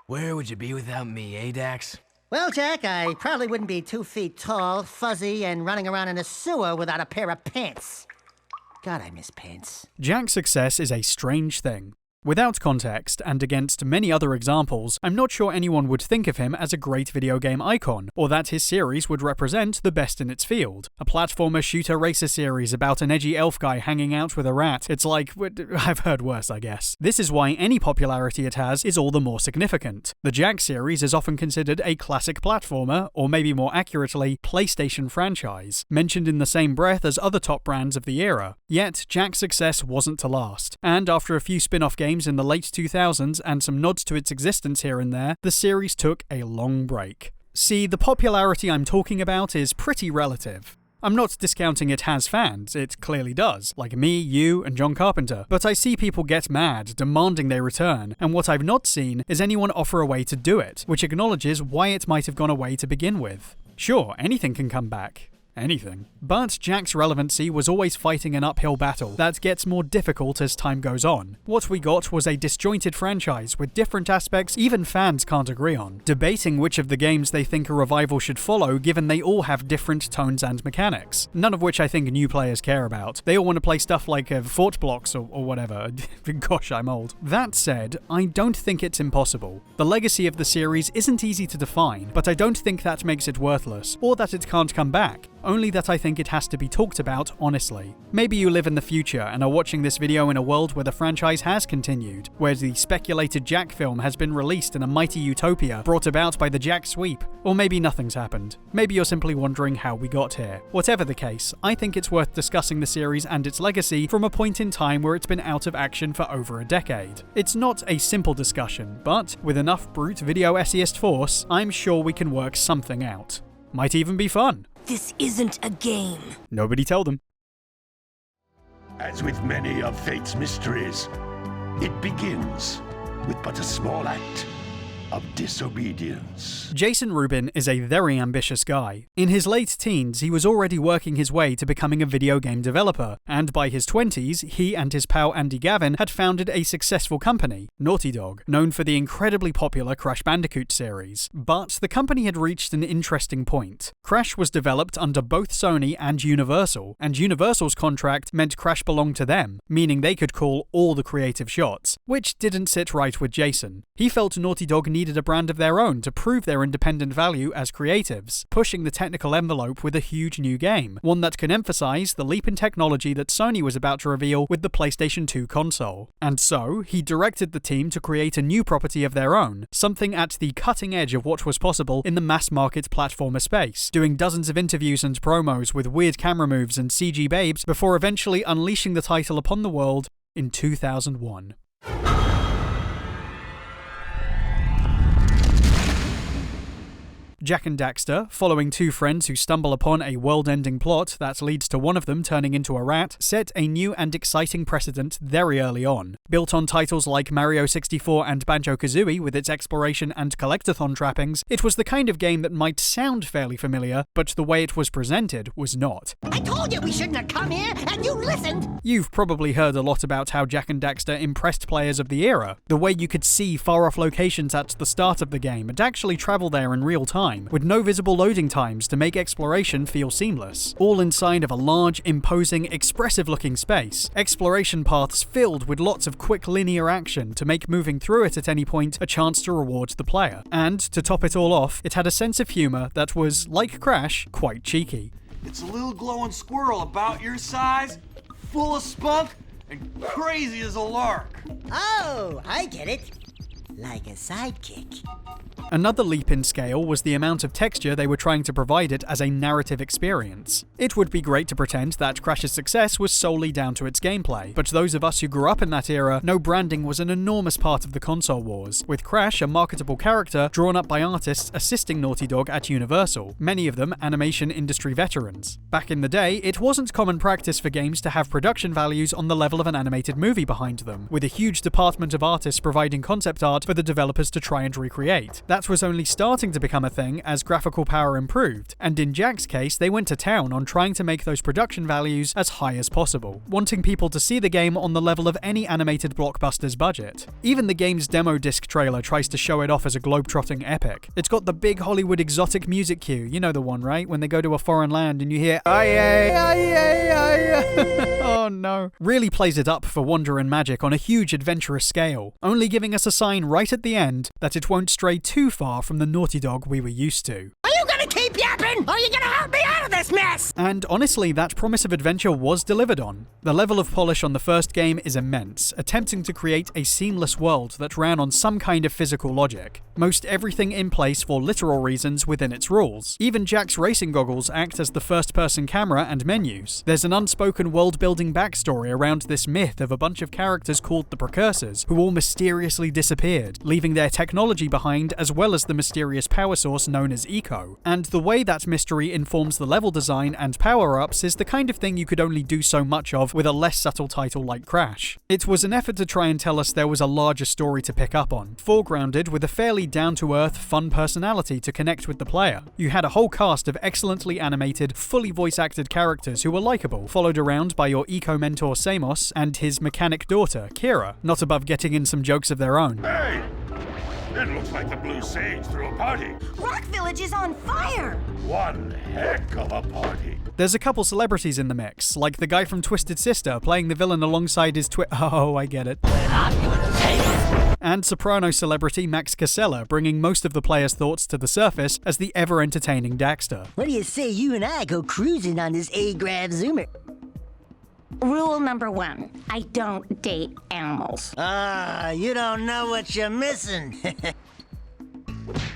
Where would you be without me, eh, Dax? Well, Jack, I probably wouldn't be 2 feet tall, fuzzy, and running around in a sewer without a pair of pants. God, I miss pants. Jak's success is a strange thing. Without context, and against many other examples, I'm not sure anyone would think of him as a great video game icon, or that his series would represent the best in its field. A platformer shooter racer series about an edgy elf guy hanging out with a rat. It's like, I've heard worse, I guess. This is why any popularity it has is all the more significant. The Jak series is often considered a classic platformer, or maybe more accurately, PlayStation franchise, mentioned in the same breath as other top brands of the era. Yet, Jak's success wasn't to last, and after a few spin-off games in the late 2000s and some nods to its existence here and there, the series took a long break. See, the popularity I'm talking about is pretty relative. I'm not discounting it has fans, it clearly does, like me, you, and John Carpenter, but I see people get mad, demanding they return, and what I've not seen is anyone offer a way to do it, which acknowledges why it might have gone away to begin with. Sure, anything can come back. Anything. But Jak's relevancy was always fighting an uphill battle that gets more difficult as time goes on. What we got was a disjointed franchise with different aspects even fans can't agree on, debating which of the games they think a revival should follow given they all have different tones and mechanics, none of which I think new players care about. They all want to play stuff like Fort Blocks or whatever. Gosh, I'm old. That said, I don't think it's impossible. The legacy of the series isn't easy to define, but I don't think that makes it worthless, or that it can't come back. Only that I think it has to be talked about honestly. Maybe you live in the future and are watching this video in a world where the franchise has continued, where the speculated Jak film has been released in a mighty utopia brought about by the Jak sweep, or maybe nothing's happened. Maybe you're simply wondering how we got here. Whatever the case, I think it's worth discussing the series and its legacy from a point in time where it's been out of action for over a decade. It's not a simple discussion, but with enough brute video essayist force, I'm sure we can work something out. Might even be fun. This isn't a game. Nobody tell them. As with many of fate's mysteries, it begins with but a small act of disobedience. Jason Rubin is a very ambitious guy. In his late teens, he was already working his way to becoming a video game developer, and by his 20s, he and his pal Andy Gavin had founded a successful company, Naughty Dog, known for the incredibly popular Crash Bandicoot series. But the company had reached an interesting point. Crash was developed under both Sony and Universal, and Universal's contract meant Crash belonged to them, meaning they could call all the creative shots, which didn't sit right with Jason. He felt Naughty Dog needed a brand of their own to prove their independent value as creatives, pushing the technical envelope with a huge new game, one that can emphasize the leap in technology that Sony was about to reveal with the PlayStation 2 console. And so, he directed the team to create a new property of their own, something at the cutting edge of what was possible in the mass-market platformer space, doing dozens of interviews and promos with weird camera moves and CG babes before eventually unleashing the title upon the world in 2001. Jak and Daxter, following two friends who stumble upon a world-ending plot that leads to one of them turning into a rat, set a new and exciting precedent very early on. Built on titles like Mario 64 and Banjo-Kazooie with its exploration and collectathon trappings, it was the kind of game that might sound fairly familiar, but the way it was presented was not. I told you we shouldn't have come here, and you listened! You've probably heard a lot about how Jak and Daxter impressed players of the era, the way you could see far-off locations at the start of the game and actually travel there in real time, with no visible loading times to make exploration feel seamless. All inside of a large, imposing, expressive-looking space. Exploration paths filled with lots of quick linear action to make moving through it at any point a chance to reward the player. And, to top it all off, it had a sense of humour that was, like Crash, quite cheeky. It's a little glowing squirrel about your size, full of spunk, and crazy as a lark. Oh, I get it. Like a sidekick. Another leap in scale was the amount of texture they were trying to provide it as a narrative experience. It would be great to pretend that Crash's success was solely down to its gameplay, but those of us who grew up in that era know branding was an enormous part of the console wars, with Crash a marketable character drawn up by artists assisting Naughty Dog at Universal, many of them animation industry veterans. Back in the day, it wasn't common practice for games to have production values on the level of an animated movie behind them, with a huge department of artists providing concept art for the developers to try and recreate. That was only starting to become a thing as graphical power improved, and in Jak's case, they went to town on trying to make those production values as high as possible, wanting people to see the game on the level of any animated blockbuster's budget. Even the game's demo disc trailer tries to show it off as a globe-trotting epic. It's got the big Hollywood exotic music cue, you know the one, right? When they go to a foreign land and you hear aye, aye, aye. Oh no. Really plays it up for wonder and magic on a huge adventurous scale, only giving us a sign right at the end that it won't stray too far from the Naughty Dog we were used to. Are you gonna keep yapping? Or are you gonna help me out of this mess? And honestly, that promise of adventure was delivered on. The level of polish on the first game is immense, attempting to create a seamless world that ran on some kind of physical logic. Most everything in place for literal reasons within its rules. Even Jak's racing goggles act as the first-person camera and menus. There's an unspoken world-building backstory around this myth of a bunch of characters called the Precursors, who all mysteriously disappeared, leaving their technology behind as well as the mysterious power source known as Eco. And the way that mystery informs the level design and power-ups is the kind of thing you could only do so much of with a less subtle title like Crash. It was an effort to try and tell us there was a larger story to pick up on, foregrounded with a fairly down-to-earth, fun personality to connect with the player. You had a whole cast of excellently animated, fully voice-acted characters who were likable, followed around by your eco-mentor Samos and his mechanic daughter, Kira, not above getting in some jokes of their own. Hey! It looks like the Blue Sage threw a party. Rock Village is on fire! One heck of a party. There's a couple celebrities in the mix, like the guy from Twisted Sister playing the villain alongside his Oh, I get it. And soprano celebrity Max Casella bringing most of the player's thoughts to the surface as the ever-entertaining Daxter. What do you say you and I go cruising on this A-Grav Zoomer? Rule number 1, I don't date animals. Ah, you don't know what you're missing.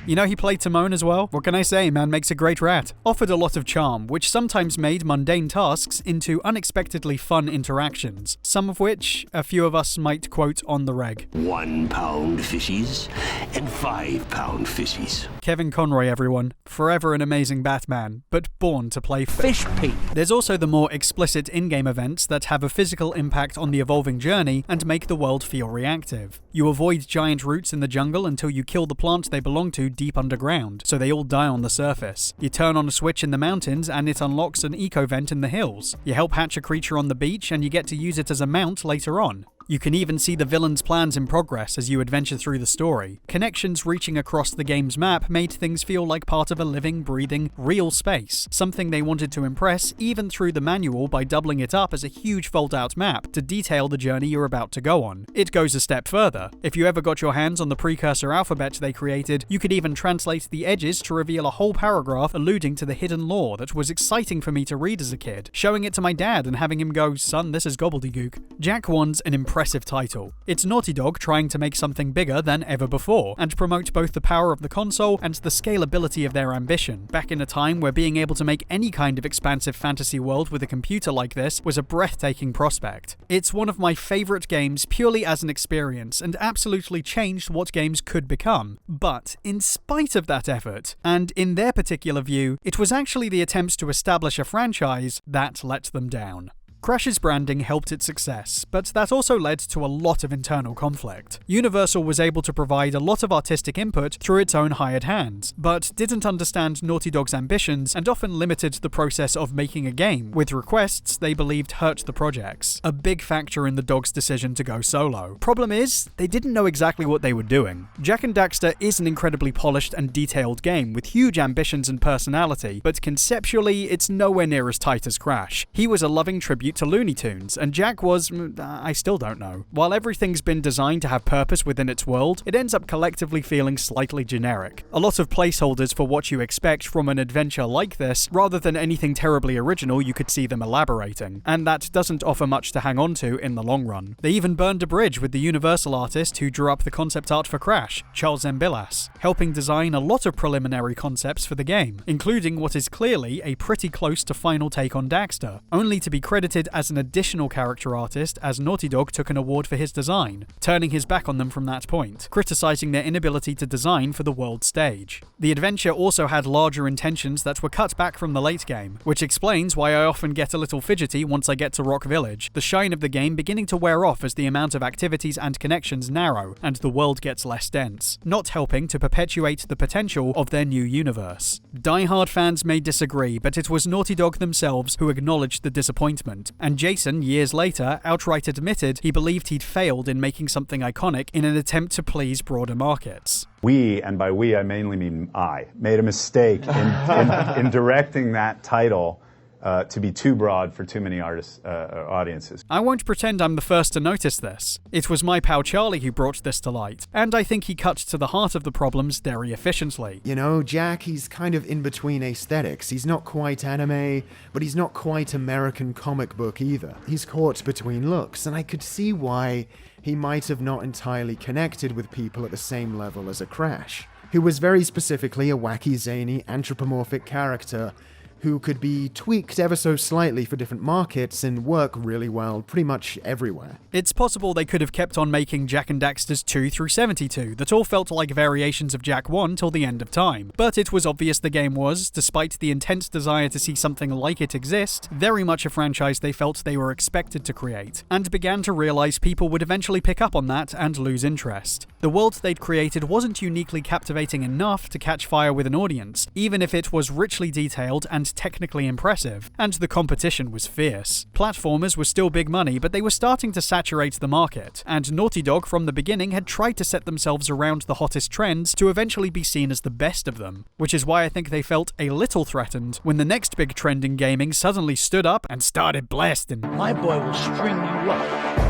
You know he played Timon as well? What can I say, man makes a great rat. Offered a lot of charm, which sometimes made mundane tasks into unexpectedly fun interactions, some of which a few of us might quote on the reg. 1 pound fishies and 5 pound fishies. Kevin Conroy, everyone. Forever an amazing Batman, but born to play Fish pee. There's also the more explicit in-game events that have a physical impact on the evolving journey and make the world feel reactive. You avoid giant roots in the jungle until you kill the plants they belong to deep underground, so they all die on the surface. You turn on a switch in the mountains and it unlocks an eco-vent in the hills. You help hatch a creature on the beach and you get to use it as a mount later on. You can even see the villain's plans in progress as you adventure through the story. Connections reaching across the game's map made things feel like part of a living, breathing, real space, something they wanted to impress even through the manual by doubling it up as a huge fold-out map to detail the journey you're about to go on. It goes a step further. If you ever got your hands on the precursor alphabet they created, you could even translate the edges to reveal a whole paragraph alluding to the hidden lore that was exciting for me to read as a kid, showing it to my dad and having him go, "Son, this is gobbledygook." Jak 1's an impressive title. It's Naughty Dog trying to make something bigger than ever before, and promote both the power of the console and the scalability of their ambition, back in a time where being able to make any kind of expansive fantasy world with a computer like this was a breathtaking prospect. It's one of my favourite games purely as an experience, and absolutely changed what games could become. But, in spite of that effort, and in their particular view, it was actually the attempts to establish a franchise that let them down. Crash's branding helped its success, but that also led to a lot of internal conflict. Universal was able to provide a lot of artistic input through its own hired hands, but didn't understand Naughty Dog's ambitions and often limited the process of making a game, with requests they believed hurt the projects. A big factor in the Dog's decision to go solo. Problem is, they didn't know exactly what they were doing. Jak and Daxter is an incredibly polished and detailed game with huge ambitions and personality, but conceptually it's nowhere near as tight as Crash. He was a loving tribute to Looney Tunes, and Jak was, I still don't know. While everything's been designed to have purpose within its world, it ends up collectively feeling slightly generic. A lot of placeholders for what you expect from an adventure like this, rather than anything terribly original you could see them elaborating, and that doesn't offer much to hang on to in the long run. They even burned a bridge with the Universal artist who drew up the concept art for Crash, Charles Zembillas, helping design a lot of preliminary concepts for the game, including what is clearly a pretty close to final take on Daxter, only to be credited credited as an additional character artist as Naughty Dog took an award for his design, turning his back on them from that point, criticizing their inability to design for the world stage. The adventure also had larger intentions that were cut back from the late game, which explains why I often get a little fidgety once I get to Rock Village, the shine of the game beginning to wear off as the amount of activities and connections narrow and the world gets less dense, not helping to perpetuate the potential of their new universe. Die-hard fans may disagree, but it was Naughty Dog themselves who acknowledged the disappointment, and Jason, years later, outright admitted he believed he'd failed in making something iconic in an attempt to please broader markets. We, and by we I mainly mean I, made a mistake in directing that title to be too broad for too many audiences. I won't pretend I'm the first to notice this. It was my pal Charlie who brought this to light, and I think he cut to the heart of the problems very efficiently. You know, Jak, he's kind of in between aesthetics. He's not quite anime, but he's not quite American comic book either. He's caught between looks, and I could see why he might have not entirely connected with people at the same level as a Crash, who was very specifically a wacky, zany, anthropomorphic character who could be tweaked ever so slightly for different markets and work really well pretty much everywhere. It's possible they could have kept on making Jak and Daxter's 2 through 72 that all felt like variations of Jak 1 till the end of time, but it was obvious the game was, despite the intense desire to see something like it exist, very much a franchise they felt they were expected to create, and began to realize people would eventually pick up on that and lose interest. The world they'd created wasn't uniquely captivating enough to catch fire with an audience, even if it was richly detailed and technically impressive, and the competition was fierce. Platformers were still big money, but they were starting to saturate the market, and Naughty Dog from the beginning had tried to set themselves around the hottest trends to eventually be seen as the best of them, which is why I think they felt a little threatened when the next big trend in gaming suddenly stood up and started blasting. My boy will string you up.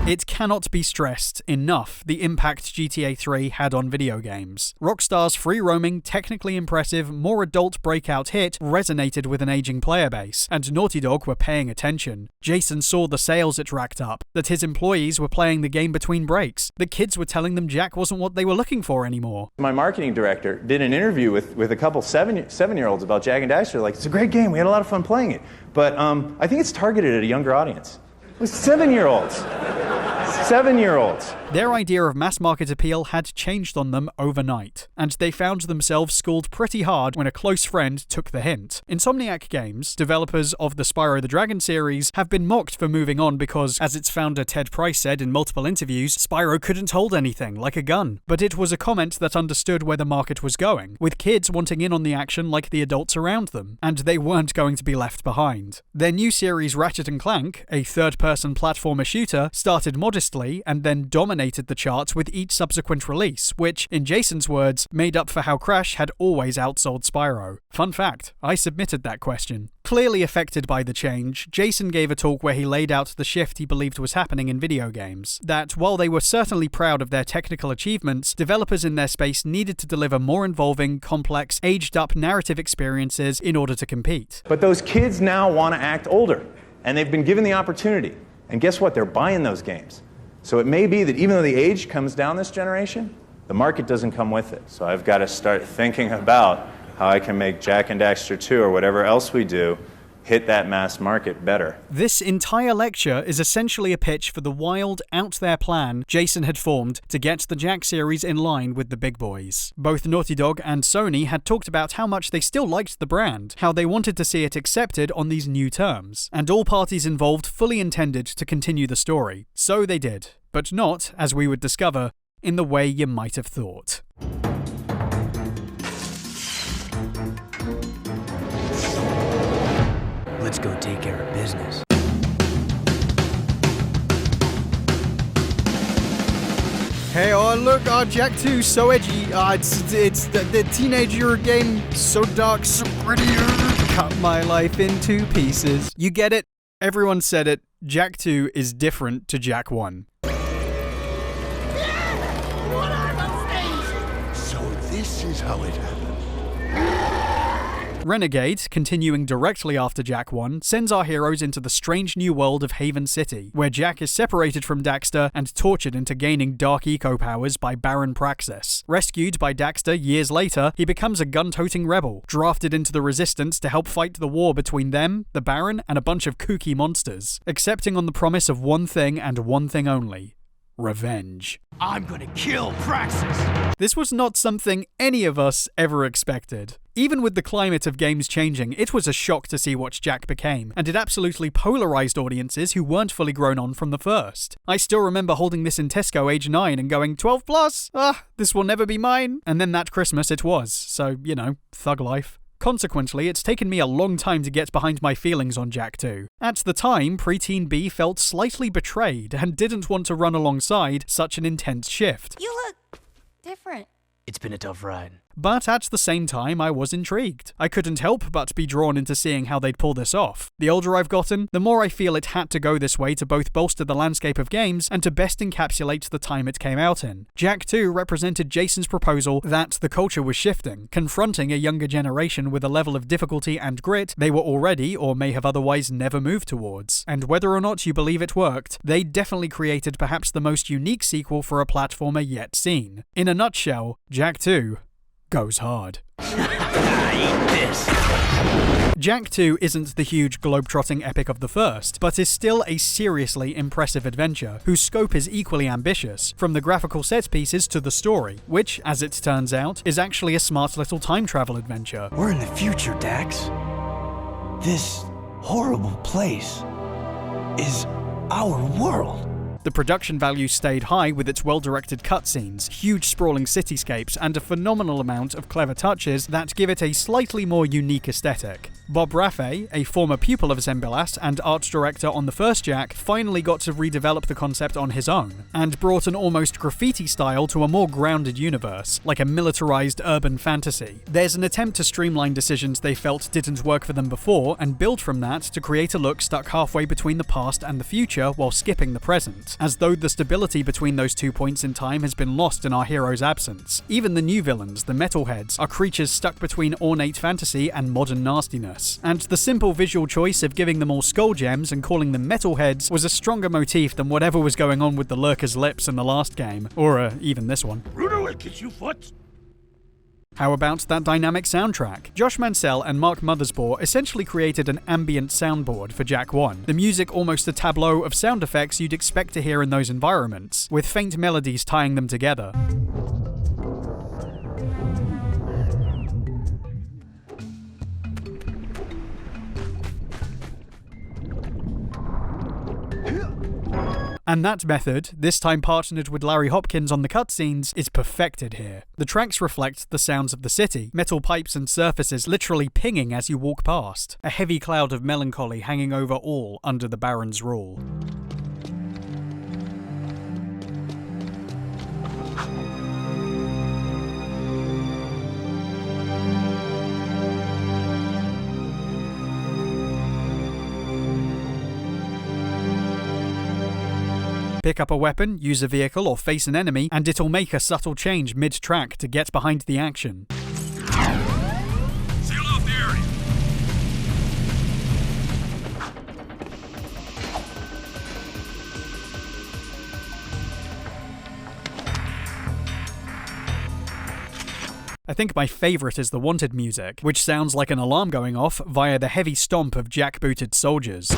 It cannot be stressed enough the impact GTA 3 had on video games. Rockstar's free-roaming, technically impressive, more adult breakout hit resonated with an aging player base, and Naughty Dog were paying attention. Jason saw the sales it racked up, that his employees were playing the game between breaks, the kids were telling them Jak wasn't what they were looking for anymore. My marketing director did an interview with a couple seven-year-olds about Jak and Daxter. Like, it's a great game, we had a lot of fun playing it, but I think it's targeted at a younger audience. It was 7-year-olds. 7-year-olds. Their idea of mass market appeal had changed on them overnight, and they found themselves schooled pretty hard when a close friend took the hint. Insomniac Games, developers of the Spyro the Dragon series, have been mocked for moving on because, as its founder Ted Price said in multiple interviews, Spyro couldn't hold anything, like a gun. But it was a comment that understood where the market was going, with kids wanting in on the action like the adults around them, and they weren't going to be left behind. Their new series Ratchet & Clank, a third-person platformer shooter, started modestly and then dominated the charts with each subsequent release, which, in Jason's words, made up for how Crash had always outsold Spyro. Fun fact, I submitted that question. Clearly affected by the change, Jason gave a talk where he laid out the shift he believed was happening in video games. That, while they were certainly proud of their technical achievements, developers in their space needed to deliver more involving, complex, aged-up narrative experiences in order to compete. But those kids now want to act older, and they've been given the opportunity. And guess what? They're buying those games. So it may be that even though the age comes down this generation, the market doesn't come with it. So I've got to start thinking about how I can make Jak and Daxter 2 or whatever else we do hit that mass market better. This entire lecture is essentially a pitch for the wild, out-there plan Jason had formed to get the Jak series in line with the big boys. Both Naughty Dog and Sony had talked about how much they still liked the brand, how they wanted to see it accepted on these new terms, and all parties involved fully intended to continue the story. So they did, but not, as we would discover, in the way you might have thought. Let's go take care of business. Hey, oh look, Jak 2, so edgy. It's the teenager game, so dark, so gritty. Cut my life into pieces. You get it? Everyone said it. Jak 2 is different to Jak 1. So this is how it happened. Renegade, continuing directly after Jak 1, sends our heroes into the strange new world of Haven City, where Jak is separated from Daxter and tortured into gaining dark eco powers by Baron Praxis. Rescued by Daxter years later, he becomes a gun-toting rebel, drafted into the Resistance to help fight the war between them, the Baron, and a bunch of kooky monsters, accepting on the promise of one thing and one thing only: revenge. I'm gonna kill Praxis! This was not something any of us ever expected. Even with the climate of games changing, it was a shock to see what Jak became, and it absolutely polarized audiences who weren't fully grown on from the first. I still remember holding this in Tesco age 9 and going, 12 plus? This will never be mine. And then that Christmas it was, so, you know, thug life. Consequently, it's taken me a long time to get behind my feelings on Jak 2. At the time, preteen B felt slightly betrayed and didn't want to run alongside such an intense shift. You look different. It's been a tough ride. But at the same time, I was intrigued. I couldn't help but be drawn into seeing how they'd pull this off. The older I've gotten, the more I feel it had to go this way to both bolster the landscape of games and to best encapsulate the time it came out in. Jak 2 represented Jason's proposal that the culture was shifting, confronting a younger generation with a level of difficulty and grit they were already or may have otherwise never moved towards. And whether or not you believe it worked, they definitely created perhaps the most unique sequel for a platformer yet seen. In a nutshell, Jak 2 goes hard. Eat this! Jak 2 isn't the huge globe-trotting epic of the first, but is still a seriously impressive adventure, whose scope is equally ambitious, from the graphical set pieces to the story, which, as it turns out, is actually a smart little time travel adventure. We're in the future, Dax. This horrible place is our world. The production value stayed high with its well-directed cutscenes, huge sprawling cityscapes, and a phenomenal amount of clever touches that give it a slightly more unique aesthetic. Bob Raffay, a former pupil of Zembillas and art director on the first Jak, finally got to redevelop the concept on his own, and brought an almost graffiti style to a more grounded universe, like a militarized urban fantasy. There's an attempt to streamline decisions they felt didn't work for them before, and build from that to create a look stuck halfway between the past and the future while skipping the present, as though the stability between those 2 points in time has been lost in our hero's absence. Even the new villains, the Metalheads, are creatures stuck between ornate fantasy and modern nastiness. And the simple visual choice of giving them all skull gems and calling them Metalheads was a stronger motif than whatever was going on with the Lurker's lips in the last game, or even this one. Bruno will kiss you foot. How about that dynamic soundtrack? Josh Mansell and Mark Mothersbaugh essentially created an ambient soundboard for Jak 1, the music almost a tableau of sound effects you'd expect to hear in those environments, with faint melodies tying them together. And that method, this time partnered with Larry Hopkins on the cutscenes, is perfected here. The tracks reflect the sounds of the city, metal pipes and surfaces literally pinging as you walk past, a heavy cloud of melancholy hanging over all under the Baron's rule. Pick up a weapon, use a vehicle, or face an enemy, and it'll make a subtle change mid-track to get behind the action. Seal off the area. I think my favourite is the Wanted music, which sounds like an alarm going off via the heavy stomp of Jak-booted soldiers.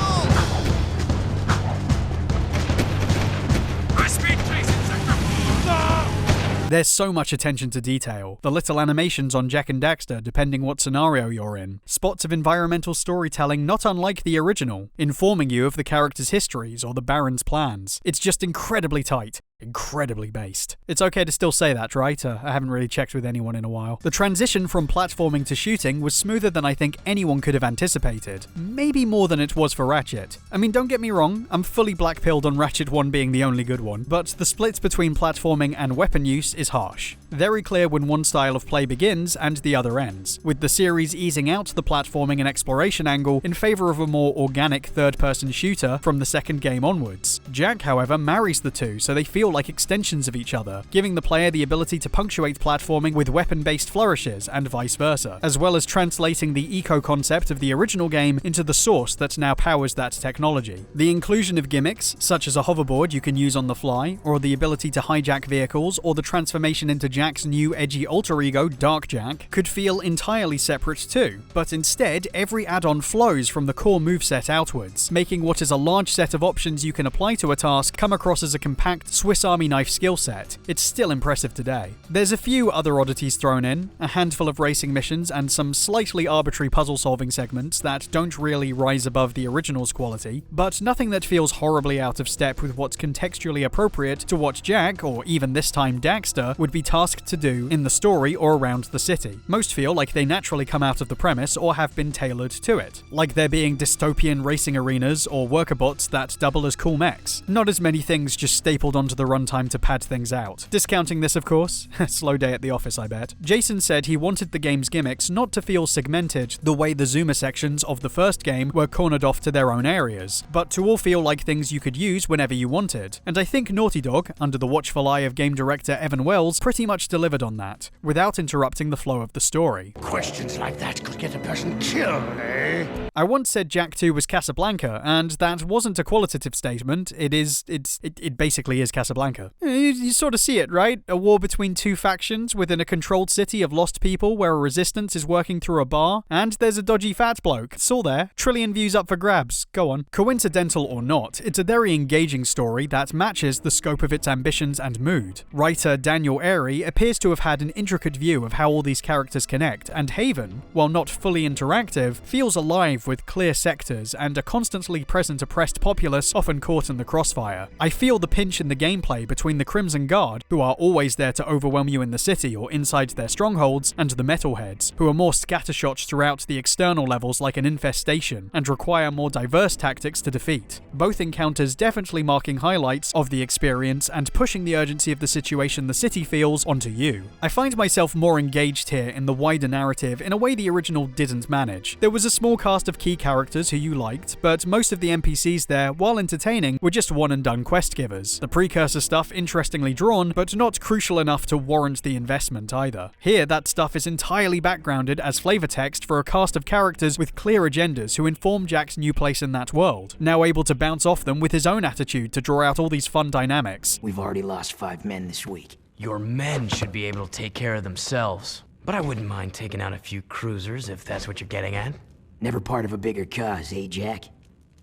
There's so much attention to detail. The little animations on Jak and Daxter, depending what scenario you're in. Spots of environmental storytelling not unlike the original, informing you of the characters' histories or the Baron's plans. It's just incredibly tight. Incredibly based. It's okay to still say that, right? I haven't really checked with anyone in a while. The transition from platforming to shooting was smoother than I think anyone could have anticipated. Maybe more than it was for Ratchet. I mean, don't get me wrong, I'm fully black-pilled on Ratchet 1 being the only good one, but the split between platforming and weapon use is harsh. Very clear when one style of play begins and the other ends, with the series easing out the platforming and exploration angle in favour of a more organic third-person shooter from the second game onwards. Jak, however, marries the two, so they feel feel like extensions of each other, giving the player the ability to punctuate platforming with weapon-based flourishes and vice versa, as well as translating the eco-concept of the original game into the source that now powers that technology. The inclusion of gimmicks, such as a hoverboard you can use on the fly, or the ability to hijack vehicles, or the transformation into Jak's new edgy alter ego, Dark Jak, could feel entirely separate too, but instead every add-on flows from the core moveset outwards, making what is a large set of options you can apply to a task come across as a compact Swiss Army knife skill set. It's still impressive today. There's a few other oddities thrown in, a handful of racing missions and some slightly arbitrary puzzle-solving segments that don't really rise above the original's quality, but nothing that feels horribly out of step with what's contextually appropriate to what Jak, or even this time Daxter, would be tasked to do in the story or around the city. Most feel like they naturally come out of the premise or have been tailored to it, like there being dystopian racing arenas or worker bots that double as cool mechs. Not as many things just stapled onto the runtime to pad things out. Discounting this, of course. Slow day at the office, I bet. Jason said he wanted the game's gimmicks not to feel segmented the way the zoomer sections of the first game were cornered off to their own areas, but to all feel like things you could use whenever you wanted. And I think Naughty Dog, under the watchful eye of game director Evan Wells, pretty much delivered on that, without interrupting the flow of the story. Questions like that could get a person killed, eh? I once said Jak 2 was Casablanca, and that wasn't a qualitative statement. It basically is Casablanca. You sort of see it, right? A war between two factions within a controlled city of lost people where a resistance is working through a bar, and there's a dodgy fat bloke. It's all there. Trillion views up for grabs. Go on. Coincidental or not, it's a very engaging story that matches the scope of its ambitions and mood. Writer Daniel Airy appears to have had an intricate view of how all these characters connect, and Haven, while not fully interactive, feels alive with clear sectors and a constantly present oppressed populace often caught in the crossfire. I feel the pinch in the gameplay between the Crimson Guard, who are always there to overwhelm you in the city or inside their strongholds, and the Metalheads, who are more scattershot throughout the external levels like an infestation, and require more diverse tactics to defeat. Both encounters definitely marking highlights of the experience and pushing the urgency of the situation the city feels onto you. I find myself more engaged here in the wider narrative in a way the original didn't manage. There was a small cast of key characters who you liked, but most of the NPCs there, while entertaining, were just one-and-done quest givers. The precursor stuff interestingly drawn, but not crucial enough to warrant the investment either. Here, that stuff is entirely backgrounded as flavor text for a cast of characters with clear agendas who inform Jak's new place in that world, now able to bounce off them with his own attitude to draw out all these fun dynamics. We've already lost 5 men this week. Your men should be able to take care of themselves. But I wouldn't mind taking out a few cruisers if that's what you're getting at. Never part of a bigger cause, eh, Jak?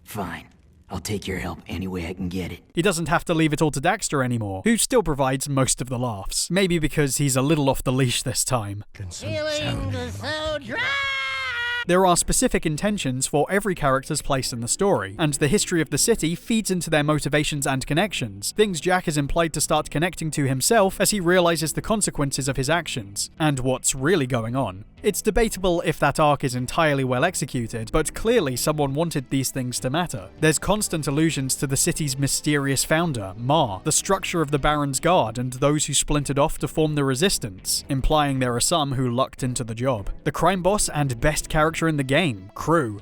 Fine. I'll take your help any way I can get it. He doesn't have to leave it all to Daxter anymore, who still provides most of the laughs. Maybe because he's a little off the leash this time. Feelings so dry! There are specific intentions for every character's place in the story, and the history of the city feeds into their motivations and connections, things Jak is implied to start connecting to himself as he realizes the consequences of his actions, and what's really going on. It's debatable if that arc is entirely well executed, but clearly someone wanted these things to matter. There's constant allusions to the city's mysterious founder, Ma, the structure of the Baron's Guard, and those who splintered off to form the Resistance, implying there are some who lucked into the job. The crime boss and best character in the game, Crew,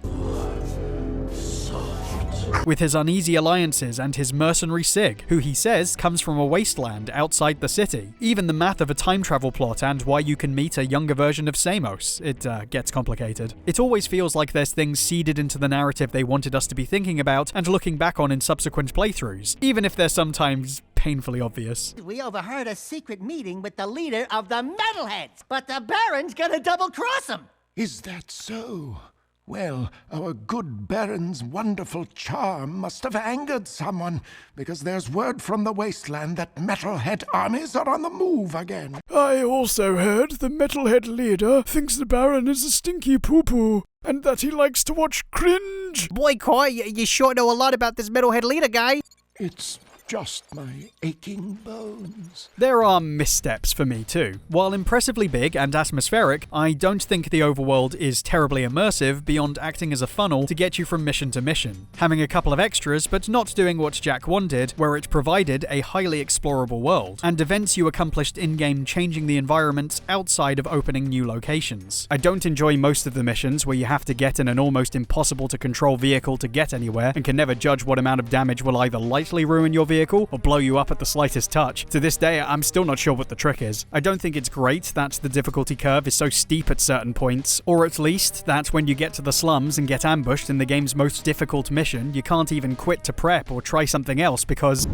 with his uneasy alliances and his mercenary Sig, who he says comes from a wasteland outside the city. Even the math of a time travel plot and why you can meet a younger version of Samos, it gets complicated. It always feels like there's things seeded into the narrative they wanted us to be thinking about and looking back on in subsequent playthroughs, even if they're sometimes painfully obvious. We overheard a secret meeting with the leader of the Metalheads, but the Baron's gonna double-cross him! Is that so? Well, our good Baron's wonderful charm must have angered someone, because there's word from the wasteland that Metalhead armies are on the move again. I also heard the Metalhead leader thinks the Baron is a stinky poo-poo, and that he likes to watch cringe. Boy, Coy, you sure know a lot about this Metalhead leader guy. It's just my aching bones. There are missteps for me too. While impressively big and atmospheric, I don't think the overworld is terribly immersive beyond acting as a funnel to get you from mission to mission, having a couple of extras but not doing what Jak wanted, where it provided a highly explorable world, and events you accomplished in-game changing the environment outside of opening new locations. I don't enjoy most of the missions where you have to get in an almost impossible to control vehicle to get anywhere and can never judge what amount of damage will either lightly ruin your vehicle vehicle or blow you up at the slightest touch. To this day, I'm still not sure what the trick is. I don't think it's great that the difficulty curve is so steep at certain points, or at least that when you get to the slums and get ambushed in the game's most difficult mission, you can't even quit to prep or try something else because...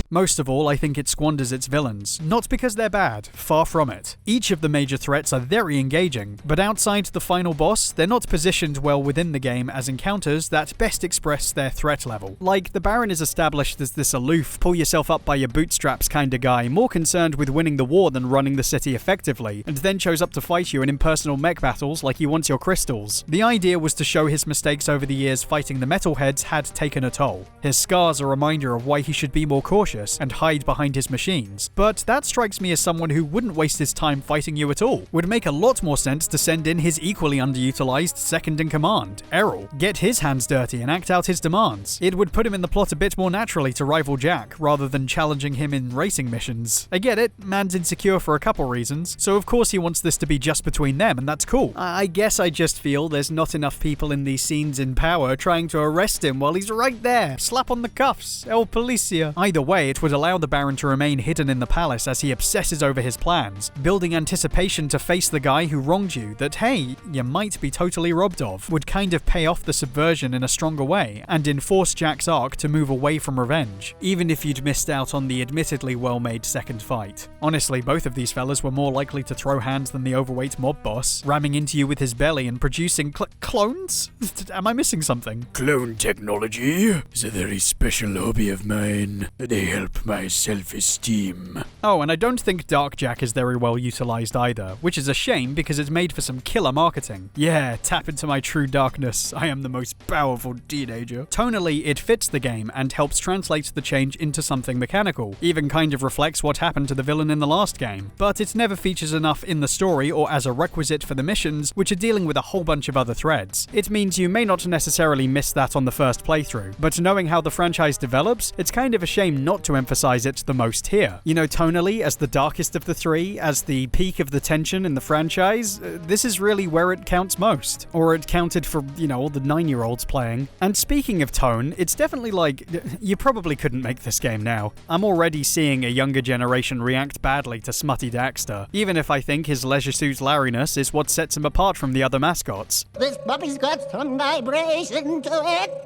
Most of all, I think it squanders its villains. Not because they're bad, far from it. Each of the major threats are very engaging, but outside the final boss, they're not positioned well within the game as encounters that best express their threat level. Like, the Baron is established as this aloof, pull yourself up by your bootstraps kinda guy, more concerned with winning the war than running the city effectively, and then shows up to fight you in impersonal mech battles like he wants your crystals. The idea was to show his mistakes over the years fighting the metalheads had taken a toll. His scars are a reminder of why he should be more cautious and hide behind his machines, but that strikes me as someone who wouldn't waste his time fighting you at all. Would make a lot more sense to send in his equally underutilized second-in-command, Errol. Get his hands dirty and act out his demands. It would put him in the plot a bit more naturally to rival Jak, rather than challenging him in racing missions. I get it, man's insecure for a couple reasons, so of course he wants this to be just between them, and that's cool. I guess I just feel there's not enough people in these scenes in power trying to arrest him while he's right there. Slap on the cuffs, El Policia. Either way, it would allow the Baron to remain hidden in the palace as he obsesses over his plans, building anticipation to face the guy who wronged you that, hey, you might be totally robbed of, would kind of pay off the subversion in a stronger way, and enforce Jak's arc to move away from revenge, even if you'd missed out on the admittedly well-made second fight. Honestly, both of these fellas were more likely to throw hands than the overweight mob boss, ramming into you with his belly and producing clones? Am I missing something? Clone technology is a very special hobby of mine. They help my self-esteem. Oh, and I don't think Dark Jak is very well utilized either, which is a shame because it's made for some killer marketing. Yeah, tap into my true darkness. I am the most powerful teenager. Tonally, it fits the game and helps translate the change into something mechanical, even kind of reflects what happened to the villain in the last game. But it never features enough in the story or as a requisite for the missions, which are dealing with a whole bunch of other threads. It means you may not necessarily miss that on the first playthrough, but knowing how the franchise develops, it's kind of a shame not to emphasize it the most here. You know, tonally, as the darkest of the three, as the peak of the tension in the franchise, this is really where it counts most. Or it counted for, you know, all the 9-year-olds playing. And speaking of tone, it's definitely like, you probably couldn't make this game now. I'm already seeing a younger generation react badly to smutty Daxter, even if I think his leisure suit Larryness is what sets him apart from the other mascots. This puppy's got some vibration to it.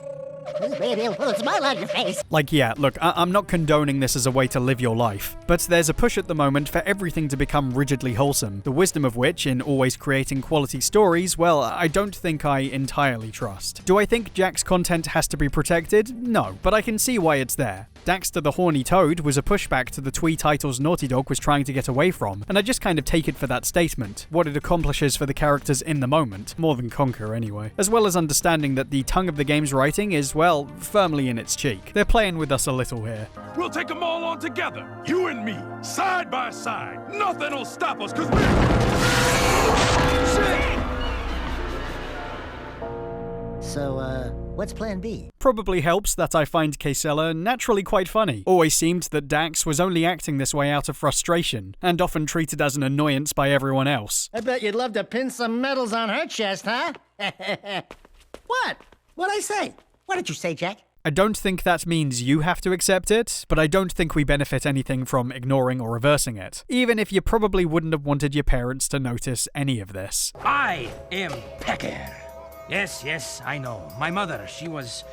This baby will put a smile on your face. Like, yeah, look, I'm not condoning this as a way to live your life, but there's a push at the moment for everything to become rigidly wholesome, the wisdom of which, in always creating quality stories, well, I don't think I entirely trust. Do I think Jak's content has to be protected? No, but I can see why it's there. Daxter the Horny Toad was a pushback to the twee titles Naughty Dog was trying to get away from, and I just kind of take it for that statement, what it accomplishes for the characters in the moment, more than Conquer anyway, as well as understanding that the tongue of the game's writing is, well, firmly in its cheek. They're playing with us a little here. We'll take them all on together, you and me, side by side. Nothing'll stop us, 'cause we're... So, what's plan B? Probably helps that I find Casella naturally quite funny. Always seemed that Dax was only acting this way out of frustration, and often treated as an annoyance by everyone else. I bet you'd love to pin some medals on her chest, huh? What? What'd I say? What did you say, Jak? I don't think that means you have to accept it, but I don't think we benefit anything from ignoring or reversing it, even if you probably wouldn't have wanted your parents to notice any of this. I am Pecker. Yes, I know. My mother, she was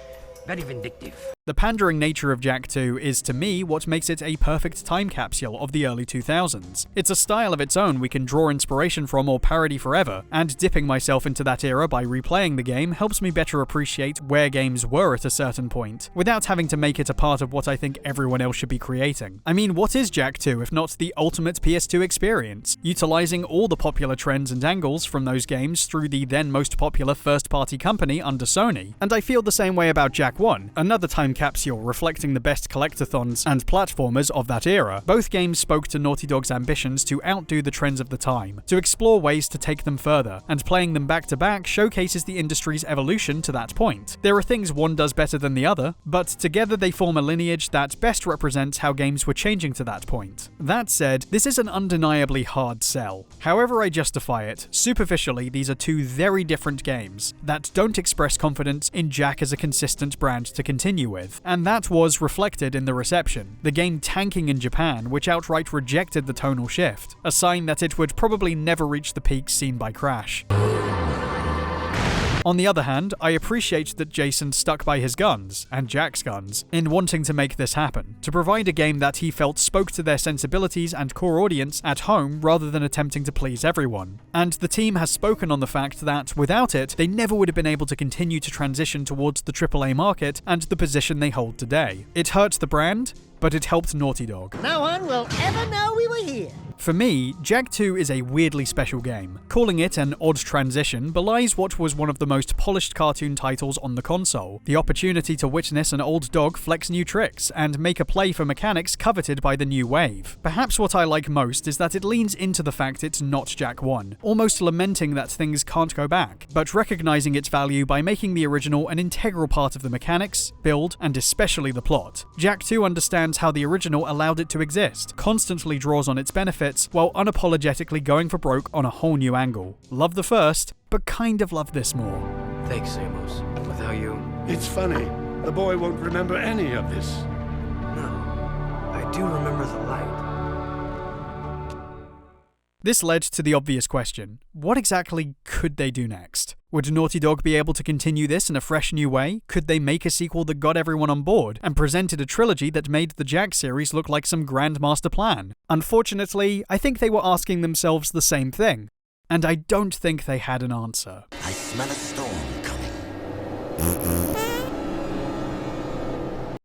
very vindictive. The pandering nature of Jak 2 is, to me, what makes it a perfect time capsule of the early 2000s. It's a style of its own we can draw inspiration from or parody forever, and dipping myself into that era by replaying the game helps me better appreciate where games were at a certain point, without having to make it a part of what I think everyone else should be creating. I mean, what is Jak 2 if not the ultimate PS2 experience, utilizing all the popular trends and angles from those games through the then most popular first-party company under Sony? And I feel the same way about Jak 1, another time capsule reflecting the best collectathons and platformers of that era, both games spoke to Naughty Dog's ambitions to outdo the trends of the time, to explore ways to take them further, and playing them back to back showcases the industry's evolution to that point. There are things one does better than the other, but together they form a lineage that best represents how games were changing to that point. That said, this is an undeniably hard sell. However I justify it, superficially these are two very different games that don't express confidence in Jak as a consistent brand to continue with, and that was reflected in the reception, the game tanking in Japan, which outright rejected the tonal shift, a sign that it would probably never reach the peaks seen by Crash. On the other hand, I appreciate that Jason stuck by his guns, and Jak's guns, in wanting to make this happen, to provide a game that he felt spoke to their sensibilities and core audience at home rather than attempting to please everyone. And the team has spoken on the fact that, without it, they never would have been able to continue to transition towards the AAA market and the position they hold today. It hurt the brand, but it helped Naughty Dog. No one will ever know we were here. For me, Jak 2 is a weirdly special game. Calling it an odd transition belies what was one of the most polished cartoon titles on the console, the opportunity to witness an old dog flex new tricks and make a play for mechanics coveted by the new wave. Perhaps what I like most is that it leans into the fact it's not Jak 1, almost lamenting that things can't go back, but recognizing its value by making the original an integral part of the mechanics, build, and especially the plot. Jak 2 understands how the original allowed it to exist, constantly draws on its benefits, while unapologetically going for broke on a whole new angle. Love the first, but kind of love this more. Thanks, Amos. Without you... It's funny. The boy won't remember any of this. No. I do remember the light. This led to the obvious question. What exactly could they do next? Would Naughty Dog be able to continue this in a fresh new way? Could they make a sequel that got everyone on board and presented a trilogy that made the Jak series look like some grand master plan? Unfortunately, I think they were asking themselves the same thing, and I don't think they had an answer. I smell a storm coming.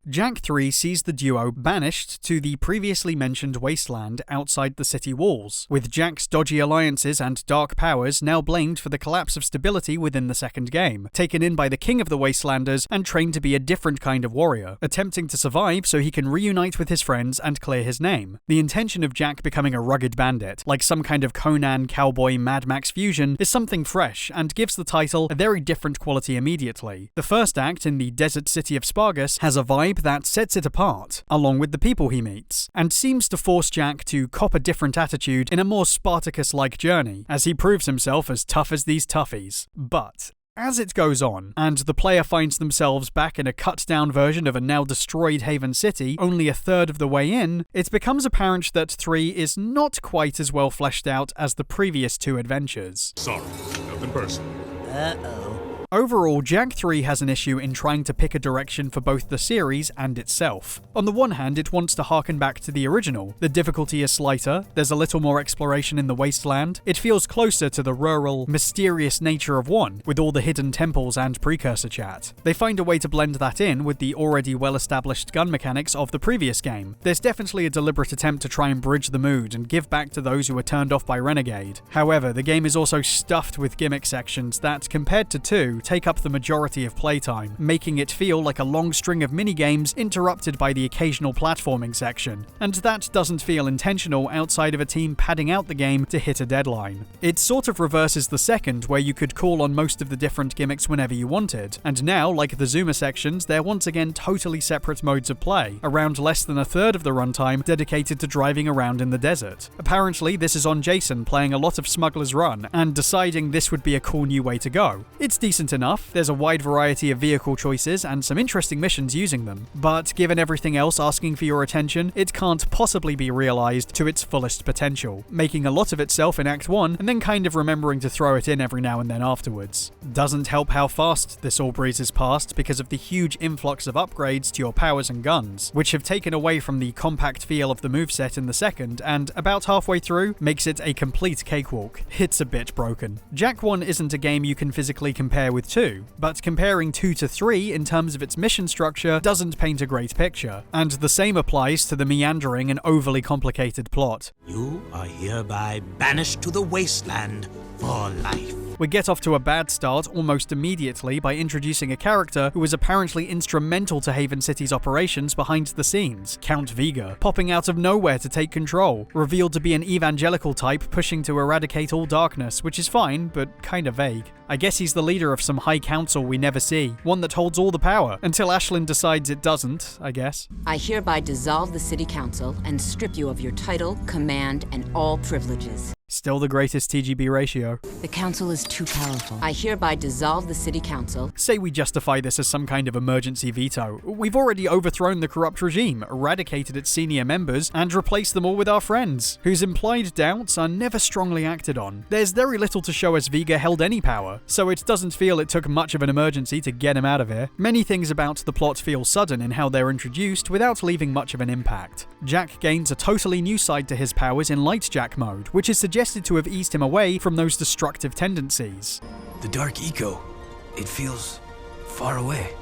Jak 3 sees the duo banished to the previously mentioned wasteland outside the city walls, with Jak's dodgy alliances and dark powers now blamed for the collapse of stability within the second game, taken in by the king of the wastelanders and trained to be a different kind of warrior, attempting to survive so he can reunite with his friends and clear his name. The intention of Jak becoming a rugged bandit, like some kind of Conan, cowboy, Mad Max fusion, is something fresh and gives the title a very different quality immediately. The first act in the desert city of Spargus has a vibe that sets it apart, along with the people he meets, and seems to force Jak to cop a different attitude in a more Spartacus-like journey, as he proves himself as tough as these toughies. But as it goes on, and the player finds themselves back in a cut-down version of a now-destroyed Haven City, only a third of the way in, it becomes apparent that 3 is not quite as well fleshed out as the previous two adventures. Sorry, nothing personal. Uh-oh. Overall, Jak 3 has an issue in trying to pick a direction for both the series and itself. On the one hand, it wants to harken back to the original. The difficulty is slighter, there's a little more exploration in the wasteland, it feels closer to the rural, mysterious nature of 1, with all the hidden temples and precursor chat. They find a way to blend that in with the already well-established gun mechanics of the previous game. There's definitely a deliberate attempt to try and bridge the mood and give back to those who were turned off by Renegade. However, the game is also stuffed with gimmick sections that, compared to 2, take up the majority of playtime, making it feel like a long string of minigames interrupted by the occasional platforming section, and that doesn't feel intentional outside of a team padding out the game to hit a deadline. It sort of reverses the second, where you could call on most of the different gimmicks whenever you wanted, and now, like the Zoomer sections, they're once again totally separate modes of play, around less than a third of the runtime dedicated to driving around in the desert. Apparently, this is on Jason playing a lot of Smuggler's Run, and deciding this would be a cool new way to go. It's decent enough, there's a wide variety of vehicle choices and some interesting missions using them, but given everything else asking for your attention, it can't possibly be realized to its fullest potential, making a lot of itself in Act 1 and then kind of remembering to throw it in every now and then afterwards. Doesn't help how fast this all breezes past because of the huge influx of upgrades to your powers and guns, which have taken away from the compact feel of the moveset in the second, and about halfway through, makes it a complete cakewalk. It's a bit broken. Jak 1 isn't a game you can physically compare with 2, but comparing 2 to 3 in terms of its mission structure doesn't paint a great picture, and the same applies to the meandering and overly complicated plot. You are hereby banished to the wasteland for life. We get off to a bad start almost immediately by introducing a character who was apparently instrumental to Haven City's operations behind the scenes, Count Vega, popping out of nowhere to take control, revealed to be an evangelical type pushing to eradicate all darkness, which is fine, but kinda vague. I guess he's the leader of some high council we never see, one that holds all the power, until Ashlyn decides it doesn't, I guess. I hereby dissolve the city council and strip you of your title, command, and all privileges. Still the greatest TGB ratio. The council is too powerful. I hereby dissolve the city council. Say we justify this as some kind of emergency veto. We've already overthrown the corrupt regime, eradicated its senior members, and replaced them all with our friends, whose implied doubts are never strongly acted on. There's very little to show us Vega held any power, so it doesn't feel it took much of an emergency to get him out of here. Many things about the plot feel sudden in how they're introduced without leaving much of an impact. Jak gains a totally new side to his powers in Light Jak mode, which is suggested to have eased him away from those destructive tendencies. The dark eco, it feels far away.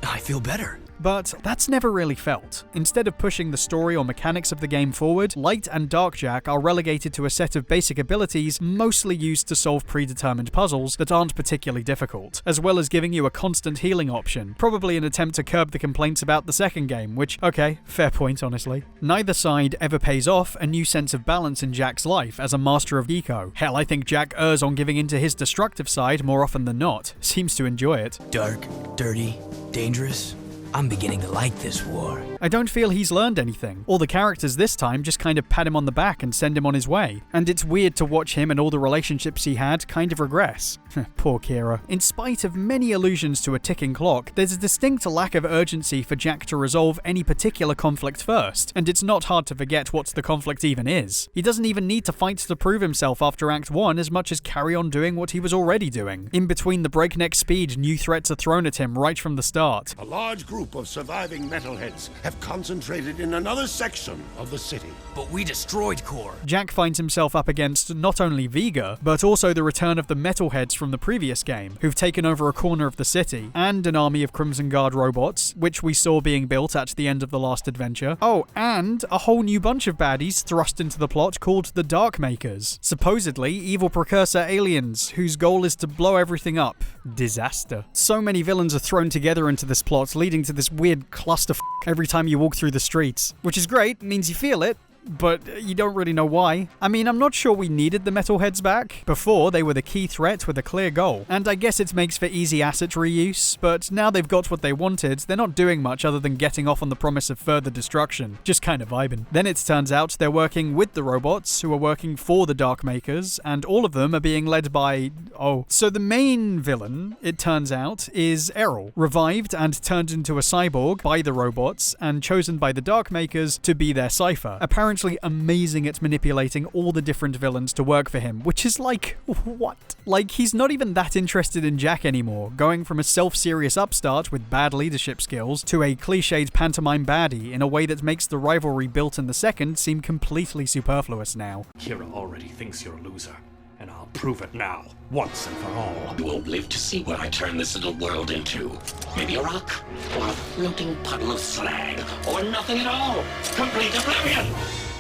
I feel better. But that's never really felt. Instead of pushing the story or mechanics of the game forward, Light and Dark Jak are relegated to a set of basic abilities mostly used to solve predetermined puzzles that aren't particularly difficult, as well as giving you a constant healing option, probably an attempt to curb the complaints about the second game, which, okay, fair point honestly. Neither side ever pays off a new sense of balance in Jak's life as a master of eco. Hell, I think Jak errs on giving into his destructive side more often than not. Seems to enjoy it. Dark, dirty, dangerous. I'm beginning to like this war. I don't feel he's learned anything. All the characters this time just kind of pat him on the back and send him on his way. And it's weird to watch him and all the relationships he had kind of regress. Poor Kira. In spite of many allusions to a ticking clock, there's a distinct lack of urgency for Jak to resolve any particular conflict first, and it's not hard to forget what the conflict even is. He doesn't even need to fight to prove himself after Act 1 as much as carry on doing what he was already doing. In between the breakneck speed, new threats are thrown at him right from the start. A large group of surviving metalheads have concentrated in another section of the city. But we destroyed Core. Jak finds himself up against not only Vega, but also the return of the metalheads from the previous game, who've taken over a corner of the city, and an army of Crimson Guard robots, which we saw being built at the end of the last adventure. Oh, and a whole new bunch of baddies thrust into the plot called the Dark Makers. Supposedly evil precursor aliens, whose goal is to blow everything up. Disaster. So many villains are thrown together into this plot, leading to this weird clusterfuck every time you walk through the streets. Which is great, means you feel it, but you don't really know why. I mean, I'm not sure we needed the metalheads back. Before, they were the key threat with a clear goal, and I guess it makes for easy asset reuse, but now they've got what they wanted, they're not doing much other than getting off on the promise of further destruction. Just kind of vibing. Then it turns out they're working with the robots, who are working for the Dark Makers, and all of them are being led by... oh. So the main villain, it turns out, is Errol, revived and turned into a cyborg by the robots, and chosen by the Dark Makers to be their cipher. Apparently amazing at manipulating all the different villains to work for him, which is like, what? Like, he's not even that interested in Jak anymore, going from a self-serious upstart with bad leadership skills to a cliched pantomime baddie in a way that makes the rivalry built in the second seem completely superfluous now. Kira already thinks you're a loser, and I'll prove it now, once and for all. You won't live to see what I turn this little world into. Maybe a rock, or a floating puddle of slag, or nothing at all. Complete oblivion!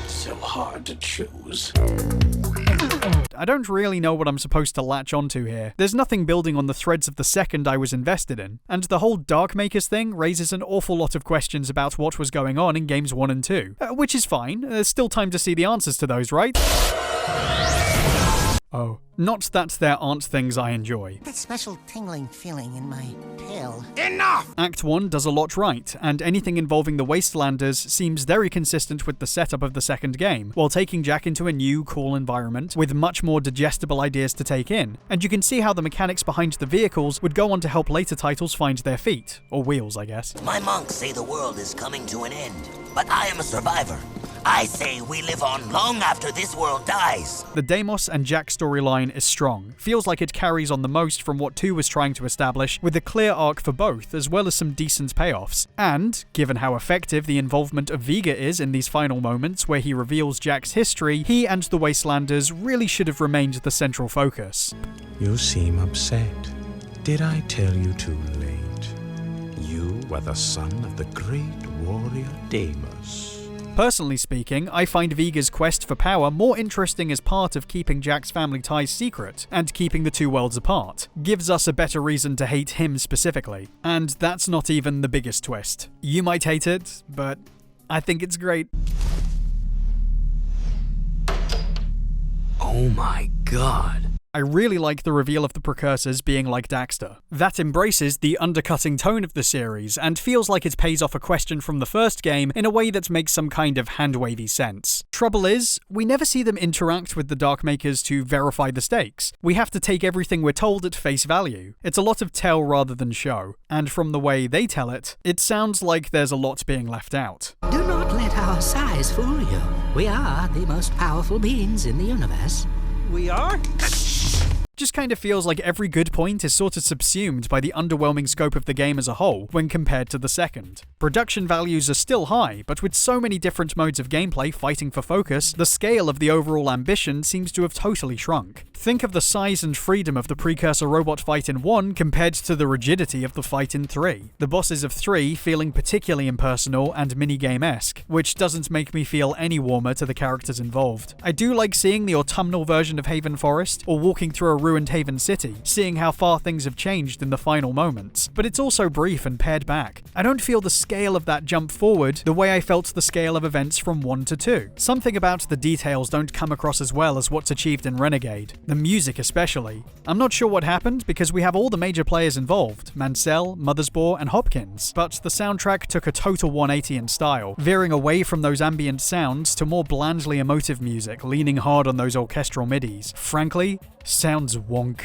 So hard to choose. I don't really know what I'm supposed to latch onto here. There's nothing building on the threads of the second I was invested in, and the whole Dark Makers thing raises an awful lot of questions about what was going on in games 1 and 2. Which is fine, there's still time to see the answers to those, right? Oh. Not that there aren't things I enjoy. That special tingling feeling in my tail. Enough! Act 1 does a lot right, and anything involving the Wastelanders seems very consistent with the setup of the second game, while taking Jak into a new, cool environment with much more digestible ideas to take in, and you can see how the mechanics behind the vehicles would go on to help later titles find their feet. Or wheels, I guess. My monks say the world is coming to an end, but I am a survivor. I say we live on long after this world dies. The Deimos and Jak storyline is strong. Feels like it carries on the most from what 2 was trying to establish, with a clear arc for both, as well as some decent payoffs. And, given how effective the involvement of Vega is in these final moments where he reveals Jak's history, he and the Wastelanders really should have remained the central focus. You seem upset. Did I tell you too late? You were the son of the great warrior Deimos. Personally speaking, I find Viga's quest for power more interesting as part of keeping Jak's family ties secret and keeping the two worlds apart. Gives us a better reason to hate him specifically. And that's not even the biggest twist. You might hate it, but I think it's great. Oh my god. I really like the reveal of the precursors being like Daxter. That embraces the undercutting tone of the series and feels like it pays off a question from the first game in a way that makes some kind of hand-wavy sense. Trouble is, we never see them interact with the Darkmakers to verify the stakes. We have to take everything we're told at face value. It's a lot of tell rather than show, and from the way they tell it, it sounds like there's a lot being left out. Do not let our size fool you. We are the most powerful beings in the universe. We are? Just kind of feels like every good point is sort of subsumed by the underwhelming scope of the game as a whole when compared to the second. Production values are still high, but with so many different modes of gameplay fighting for focus, the scale of the overall ambition seems to have totally shrunk. Think of the size and freedom of the precursor robot fight in 1 compared to the rigidity of the fight in 3. The bosses of 3 feeling particularly impersonal and minigame-esque, which doesn't make me feel any warmer to the characters involved. I do like seeing the autumnal version of Haven Forest, or walking through a ruined Haven City, seeing how far things have changed in the final moments, but it's also brief and pared back. I don't feel the scale of that jump forward the way I felt the scale of events from 1 to 2. Something about the details don't come across as well as what's achieved in Renegade. The music especially. I'm not sure what happened because we have all the major players involved, Mansell, Mothersbaugh, and Hopkins, but the soundtrack took a total 180 in style, veering away from those ambient sounds to more blandly emotive music, leaning hard on those orchestral midis. Frankly, sounds wonk.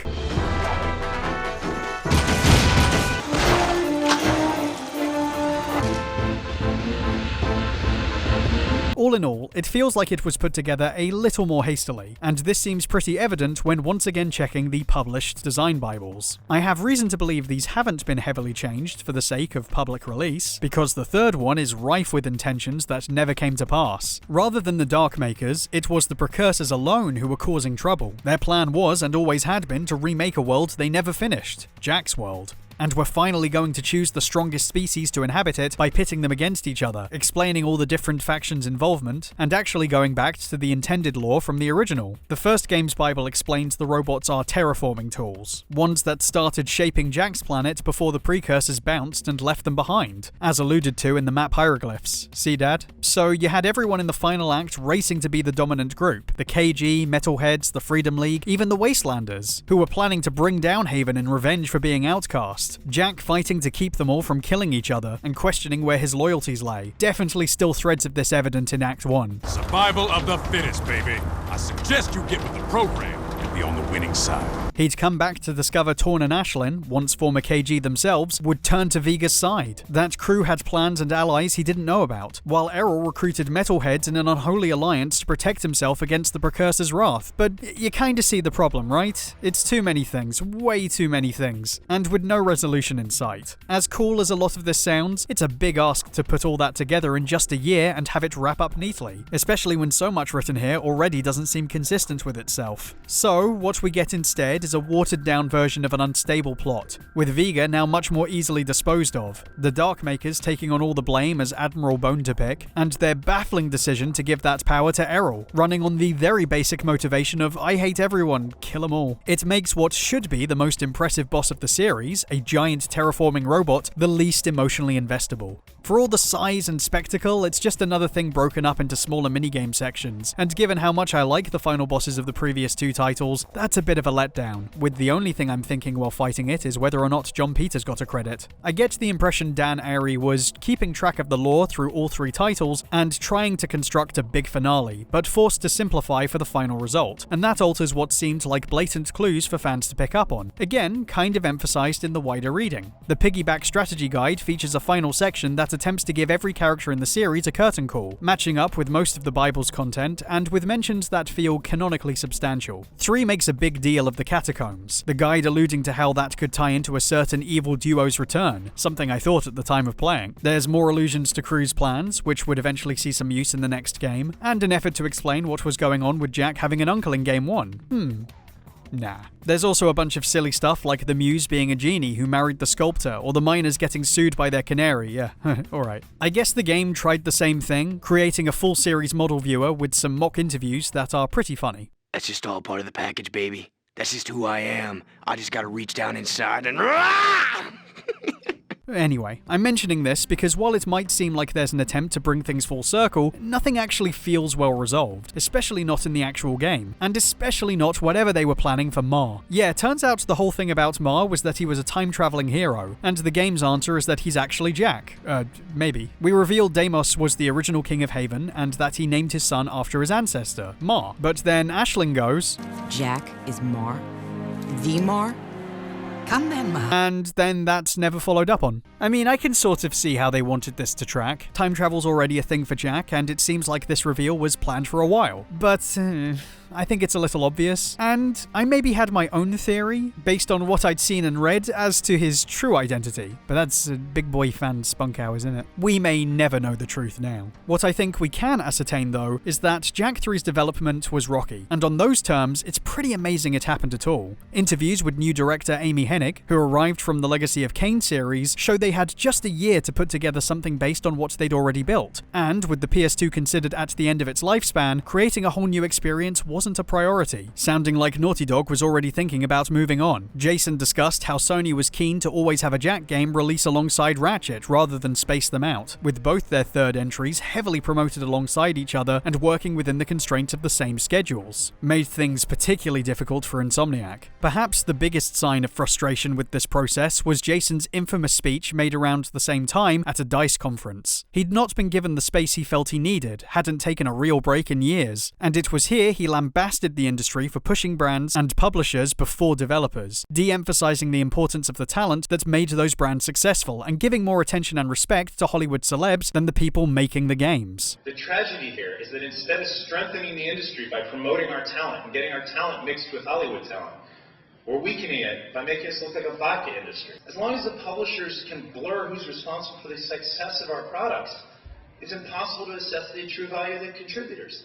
All in all, it feels like it was put together a little more hastily, and this seems pretty evident when once again checking the published design bibles. I have reason to believe these haven't been heavily changed for the sake of public release, because the third one is rife with intentions that never came to pass. Rather than the Darkmakers, it was the precursors alone who were causing trouble. Their plan was, and always had been, to remake a world they never finished, Jak's world. And we're finally going to choose the strongest species to inhabit it by pitting them against each other, explaining all the different factions' involvement, and actually going back to the intended lore from the original. The first game's Bible explains the robots are terraforming tools, ones that started shaping Jak's planet before the precursors bounced and left them behind, as alluded to in the map hieroglyphs. See, Dad? So you had everyone in the final act racing to be the dominant group, the KG, Metalheads, the Freedom League, even the Wastelanders, who were planning to bring down Haven in revenge for being outcast. Jak fighting to keep them all from killing each other and questioning where his loyalties lay. Definitely still threads of this evident in Act 1. Survival of the fittest, baby. I suggest you get with the program and be on the winning side. He'd come back to discover Torn and Ashlyn, once former KG themselves, would turn to Viga's side. That crew had plans and allies he didn't know about, while Errol recruited Metalheads in an unholy alliance to protect himself against the Precursor's wrath. But you kinda see the problem, right? It's too many things, way too many things, and with no resolution in sight. As cool as a lot of this sounds, it's a big ask to put all that together in just a year and have it wrap up neatly, especially when so much written here already doesn't seem consistent with itself. So, what we get instead is a watered-down version of an unstable plot, with Viga now much more easily disposed of, the Darkmakers taking on all the blame as Admiral Bone to pick, and their baffling decision to give that power to Errol, running on the very basic motivation of I hate everyone, kill them all. It makes what should be the most impressive boss of the series, a giant terraforming robot, the least emotionally investable. For all the size and spectacle, it's just another thing broken up into smaller minigame sections, and given how much I like the final bosses of the previous two titles, that's a bit of a letdown, with the only thing I'm thinking while fighting it is whether or not John Peters got a credit. I get the impression Dan Airy was keeping track of the lore through all three titles and trying to construct a big finale, but forced to simplify for the final result, and that alters what seemed like blatant clues for fans to pick up on. Again, kind of emphasized in the wider reading. The Piggyback Strategy Guide features a final section that attempts to give every character in the series a curtain call, matching up with most of the Bible's content and with mentions that feel canonically substantial. 3 makes a big deal of the catacombs, the guide alluding to how that could tie into a certain evil duo's return, something I thought at the time of playing. There's more allusions to Crew's plans, which would eventually see some use in the next game, and an effort to explain what was going on with Jak having an uncle in Game 1. Nah. There's also a bunch of silly stuff like the muse being a genie who married the sculptor, or the miners getting sued by their canary. Yeah, alright. I guess the game tried the same thing, creating a full series model viewer with some mock interviews that are pretty funny. That's just all part of the package, baby. That's just who I am. I just gotta reach down inside and... Anyway, I'm mentioning this because while it might seem like there's an attempt to bring things full circle, nothing actually feels well resolved, especially not in the actual game, and especially not whatever they were planning for Ma. Yeah, turns out the whole thing about Ma was that he was a time-traveling hero, and the game's answer is that he's actually Jak. Maybe. We revealed Deimos was the original king of Haven, and that he named his son after his ancestor, Ma. But then Aisling goes, Jak is Mar? The Mar? Come then, Ma. And then that's never followed up on. I mean, I can sort of see how they wanted this to track. Time travel's already a thing for Jak, and it seems like this reveal was planned for a while. But I think it's a little obvious, and I maybe had my own theory, based on what I'd seen and read, as to his true identity. But that's a big boy fan spunk hours, isn't it? We may never know the truth now. What I think we can ascertain, though, is that Jak 3's development was rocky, and on those terms, it's pretty amazing it happened at all. Interviews with new director Amy Hennig, who arrived from the Legacy of Kain series, showed they had just a year to put together something based on what they'd already built. And with the PS2 considered at the end of its lifespan, creating a whole new experience wasn't a priority, sounding like Naughty Dog was already thinking about moving on. Jason discussed how Sony was keen to always have a Jak game release alongside Ratchet rather than space them out, with both their third entries heavily promoted alongside each other and working within the constraints of the same schedules. Made things particularly difficult for Insomniac. Perhaps the biggest sign of frustration with this process was Jason's infamous speech made around the same time at a DICE conference. He'd not been given the space he felt he needed, hadn't taken a real break in years, and it was here he lambasted the industry for pushing brands and publishers before developers, de-emphasizing the importance of the talent that made those brands successful and giving more attention and respect to Hollywood celebs than the people making the games. The tragedy here is that instead of strengthening the industry by promoting our talent and getting our talent mixed with Hollywood talent, we're weakening it by making us look like a vodka industry. As long as the publishers can blur who's responsible for the success of our products, it's impossible to assess the true value of the contributors.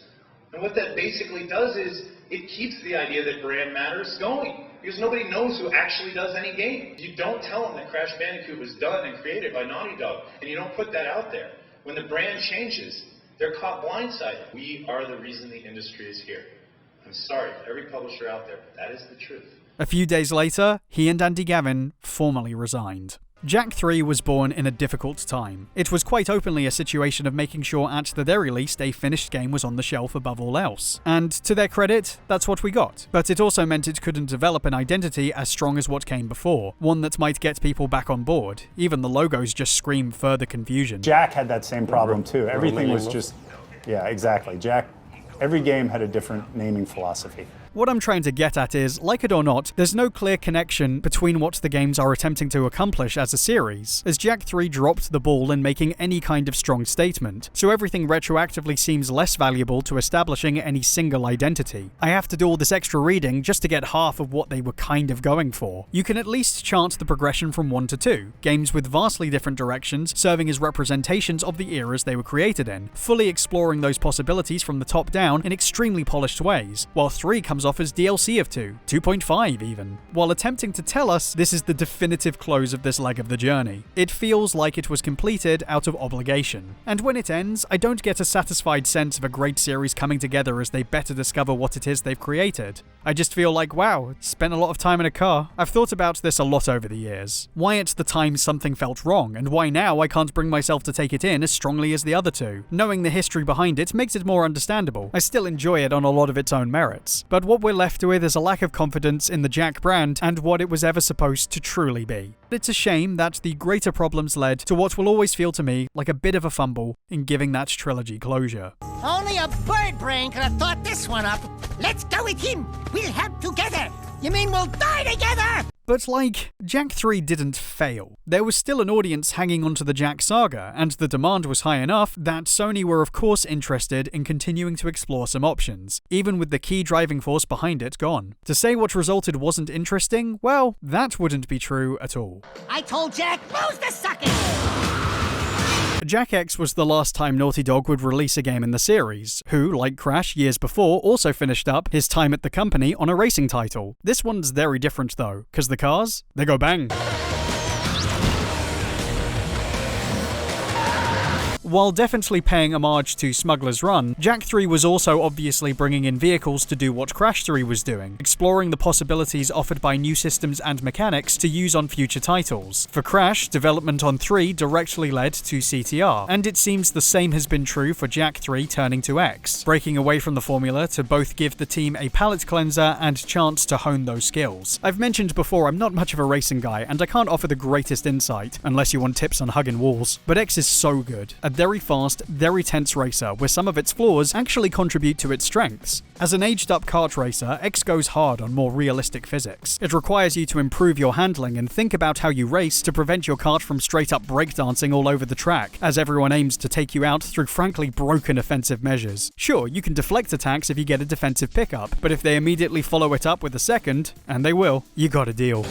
And what that basically does is it keeps the idea that brand matters going, because nobody knows who actually does any game. You don't tell them that Crash Bandicoot was done and created by Naughty Dog, and you don't put that out there. When the brand changes, they're caught blindsided. We are the reason the industry is here. I'm sorry for every publisher out there, but that is the truth. A few days later, he and Andy Gavin formally resigned. Jak 3 was born in a difficult time. It was quite openly a situation of making sure at the very least a finished game was on the shelf above all else. And to their credit, that's what we got. But it also meant it couldn't develop an identity as strong as what came before, one that might get people back on board. Even the logos just scream further confusion. Jak had that same problem too. Everything was just, yeah, exactly. Jak, every game had a different naming philosophy. What I'm trying to get at is, like it or not, there's no clear connection between what the games are attempting to accomplish as a series, as Jak 3 dropped the ball in making any kind of strong statement, so everything retroactively seems less valuable to establishing any single identity. I have to do all this extra reading just to get half of what they were kind of going for. You can at least chart the progression from 1 to 2, games with vastly different directions serving as representations of the eras they were created in, fully exploring those possibilities from the top down in extremely polished ways, while 3 comes off as DLC of 2, 2.5 even, while attempting to tell us this is the definitive close of this leg of the journey. It feels like it was completed out of obligation. And when it ends, I don't get a satisfied sense of a great series coming together as they better discover what it is they've created. I just feel like, wow, spent a lot of time in a car. I've thought about this a lot over the years. Why at the time something felt wrong, and why now I can't bring myself to take it in as strongly as the other two. Knowing the history behind it makes it more understandable. I still enjoy it on a lot of its own merits. But what we're left with is a lack of confidence in the Jak brand and what it was ever supposed to truly be. It's a shame that the greater problems led to what will always feel to me like a bit of a fumble in giving that trilogy closure. Only a bird brain could have thought this one up. Let's go with him. We'll help together. You mean we'll die together? But like, Jak 3 didn't fail. There was still an audience hanging onto the Jak saga, and the demand was high enough that Sony were of course interested in continuing to explore some options, even with the key driving force behind it gone. To say what resulted wasn't interesting, well, that wouldn't be true at all. I told Jak, close the socket! Jak X was the last time Naughty Dog would release a game in the series, who, like Crash years before, also finished up his time at the company on a racing title. This one's very different though, because the cars, they go bang. While definitely paying homage to Smuggler's Run, Jak 3 was also obviously bringing in vehicles to do what Crash 3 was doing, exploring the possibilities offered by new systems and mechanics to use on future titles. For Crash, development on 3 directly led to CTR, and it seems the same has been true for Jak 3 turning to X, breaking away from the formula to both give the team a palate cleanser and chance to hone those skills. I've mentioned before I'm not much of a racing guy, and I can't offer the greatest insight, unless you want tips on hugging walls, but X is so good. A very fast, very tense racer where some of its flaws actually contribute to its strengths. As an aged-up kart racer, X goes hard on more realistic physics. It requires you to improve your handling and think about how you race to prevent your kart from straight-up breakdancing all over the track, as everyone aims to take you out through frankly broken offensive measures. Sure, you can deflect attacks if you get a defensive pickup, but if they immediately follow it up with a second, and they will, you got a deal.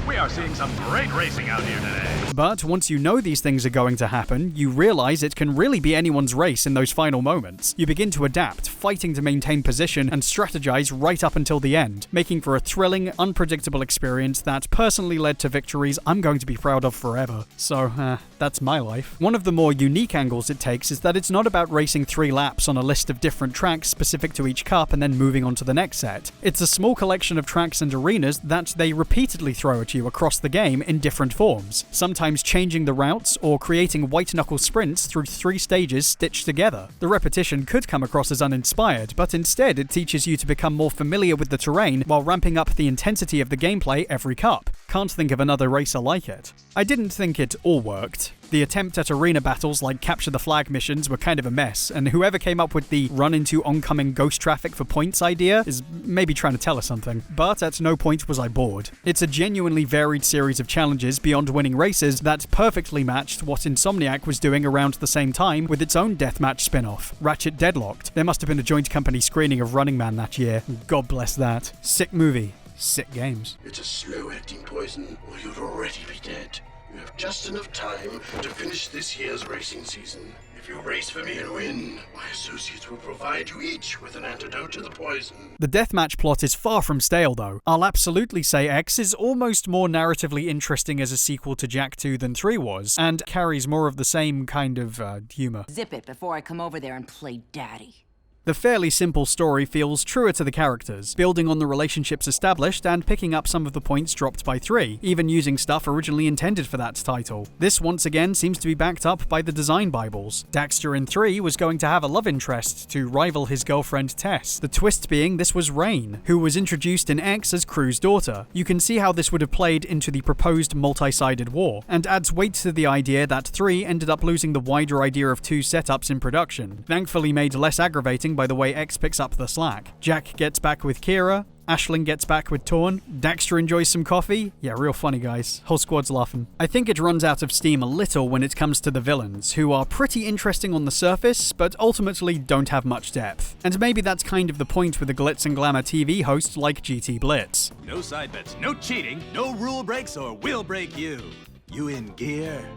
We are seeing some great racing out here today. But once you know these things are going to happen, you realize it can really be anyone's race in those final moments. You begin to adapt, fighting to maintain position and strategize right up until the end, making for a thrilling, unpredictable experience that personally led to victories I'm going to be proud of forever. So, that's my life. One of the more unique angles it takes is that it's not about racing 3 laps on a list of different tracks specific to each cup and then moving on to the next set. It's a small collection of tracks and arenas that they repeatedly throw at you across the game in different forms, sometimes changing the routes or creating white-knuckle sprints through 3 stages stitched together. The repetition could come across as uninspired, but instead it teaches you to become more familiar with the terrain while ramping up the intensity of the gameplay every cup. Can't think of another racer like it. I didn't think it all worked. The attempt at arena battles like capture the flag missions were kind of a mess, and whoever came up with the run into oncoming ghost traffic for points idea is maybe trying to tell us something. But at no point was I bored. It's a genuinely varied series of challenges beyond winning races that perfectly matched what Insomniac was doing around the same time with its own deathmatch spin-off, Ratchet Deadlocked. There must have been a joint company screening of Running Man that year. God bless that. Sick movie. Sick games. It's a slow-acting poison, or you'd already be dead. You have just enough time to finish this year's racing season. If you race for me and win, my associates will provide you each with an antidote to the poison. The deathmatch plot is far from stale though. I'll absolutely say X is almost more narratively interesting as a sequel to Jak 2 than 3 was, and carries more of the same kind of humor. Zip it before I come over there and play daddy. The fairly simple story feels truer to the characters, building on the relationships established and picking up some of the points dropped by 3, even using stuff originally intended for that title. This once again seems to be backed up by the design bibles. Daxter in 3 was going to have a love interest to rival his girlfriend Tess, the twist being this was Rain, who was introduced in X as Crew's daughter. You can see how this would have played into the proposed multi-sided war, and adds weight to the idea that 3 ended up losing the wider idea of 2 setups in production, thankfully made less aggravating by the way X picks up the slack. Jak gets back with Kira, Aisling gets back with Torn, Daxter enjoys some coffee. Yeah, real funny guys. Whole squad's laughing. I think it runs out of steam a little when it comes to the villains, who are pretty interesting on the surface, but ultimately don't have much depth. And maybe that's kind of the point with a glitz and glamour TV host like GT Blitz. No side bets, no cheating, no rule breaks or we'll break you. You in gear?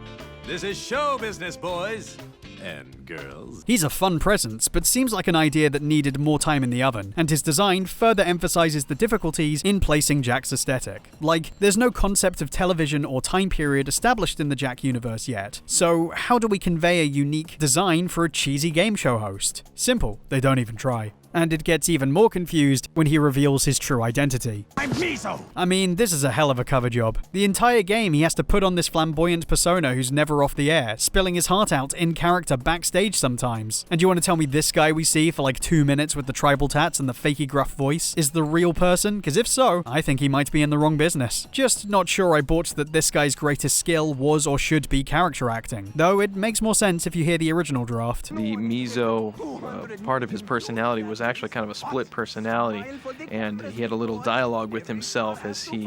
This is show business, boys. And girls. He's a fun presence, but seems like an idea that needed more time in the oven, and his design further emphasizes the difficulties in placing Jak's aesthetic. Like, there's no concept of television or time period established in the Jak universe yet, so how do we convey a unique design for a cheesy game show host? Simple, they don't even try. And it gets even more confused when he reveals his true identity. I'm Mizo! I mean, this is a hell of a cover job. The entire game he has to put on this flamboyant persona who's never off the air, spilling his heart out in character backstage sometimes. And you want to tell me this guy we see for like 2 minutes with the tribal tats and the fakey gruff voice is the real person? Because if so, I think he might be in the wrong business. Just not sure I bought that this guy's greatest skill was or should be character acting. Though it makes more sense if you hear the original draft. The Mizo part of his personality was actually kind of a split personality, and he had a little dialogue with himself as he,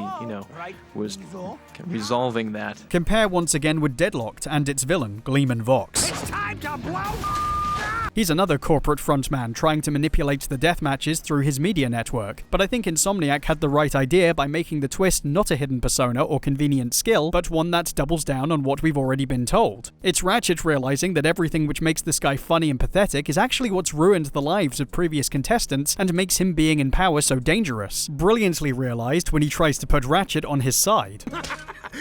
was resolving that. Compare once again with Deadlocked and its villain, Gleeman Vox. It's time to blow! He's another corporate frontman trying to manipulate the death matches through his media network, but I think Insomniac had the right idea by making the twist not a hidden persona or convenient skill, but one that doubles down on what we've already been told. It's Ratchet realizing that everything which makes this guy funny and pathetic is actually what's ruined the lives of previous contestants and makes him being in power so dangerous. Brilliantly realized when he tries to put Ratchet on his side.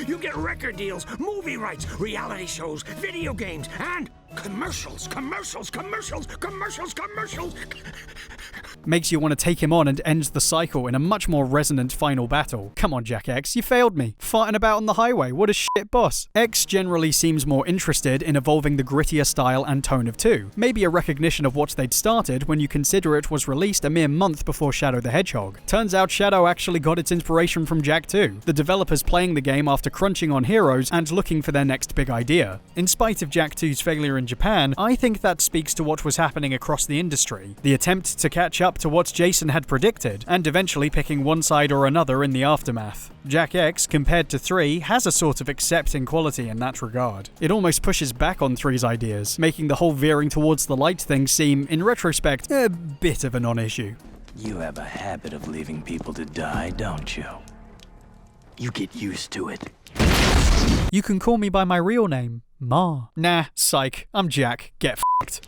You get record deals, movie rights, reality shows, video games, and commercials. Makes you want to take him on and ends the cycle in a much more resonant final battle. Come on, Jak X, you failed me. Farting about on the highway, what a shit boss. X generally seems more interested in evolving the grittier style and tone of 2. Maybe a recognition of what they'd started when you consider it was released a mere month before Shadow the Hedgehog. Turns out Shadow actually got its inspiration from Jak 2, the developers playing the game after crunching on heroes and looking for their next big idea. In spite of Jak 2's failure in Japan, I think that speaks to what was happening across the industry. The attempt to catch up to what Jason had predicted, and eventually picking one side or another in the aftermath. Jak X, compared to 3, has a sort of accepting quality in that regard. It almost pushes back on 3's ideas, making the whole veering towards the light thing seem, in retrospect, a bit of a non-issue. You have a habit of leaving people to die, don't you? You get used to it. You can call me by my real name, Ma. Nah, psych, I'm Jak, get f***ed.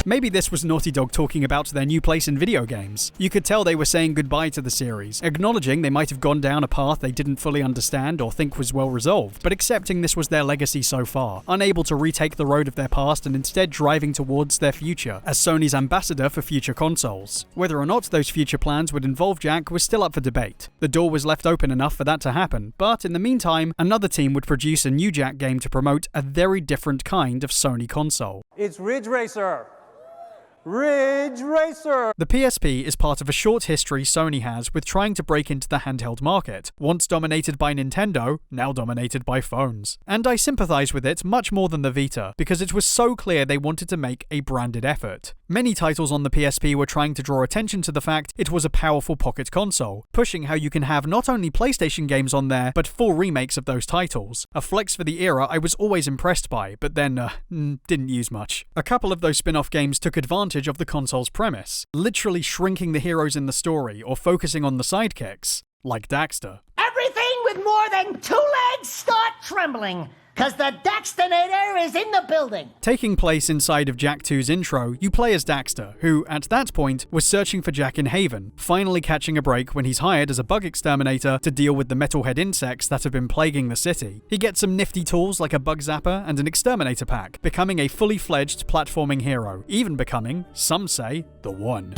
Maybe this was Naughty Dog talking about their new place in video games. You could tell they were saying goodbye to the series, acknowledging they might have gone down a path they didn't fully understand or think was well resolved, but accepting this was their legacy so far, unable to retake the road of their past and instead driving towards their future, as Sony's ambassador for future consoles. Whether or not those future plans would involve Jak was still up for debate. The door was left open enough for that to happen, but in the meantime, another team would produce a new Jak game to promote a very different kind of Sony console. It's Ridge Racer! Ridge Racer! The PSP is part of a short history Sony has with trying to break into the handheld market, once dominated by Nintendo, now dominated by phones. And I sympathize with it much more than the Vita, because it was so clear they wanted to make a branded effort. Many titles on the PSP were trying to draw attention to the fact it was a powerful pocket console, pushing how you can have not only PlayStation games on there, but full remakes of those titles. A flex for the era I was always impressed by, but then, didn't use much. A couple of those spin-off games took advantage of the console's premise, literally shrinking the heroes in the story or focusing on the sidekicks, like Daxter. Everything with more than 2 legs start trembling, cause the Daxtonator is in the building. Taking place inside of Jak 2's intro, you play as Daxter, who, at that point, was searching for Jak in Haven, finally catching a break when he's hired as a bug exterminator to deal with the metalhead insects that have been plaguing the city. He gets some nifty tools like a bug zapper and an exterminator pack, becoming a fully fledged platforming hero, even becoming, some say, the one.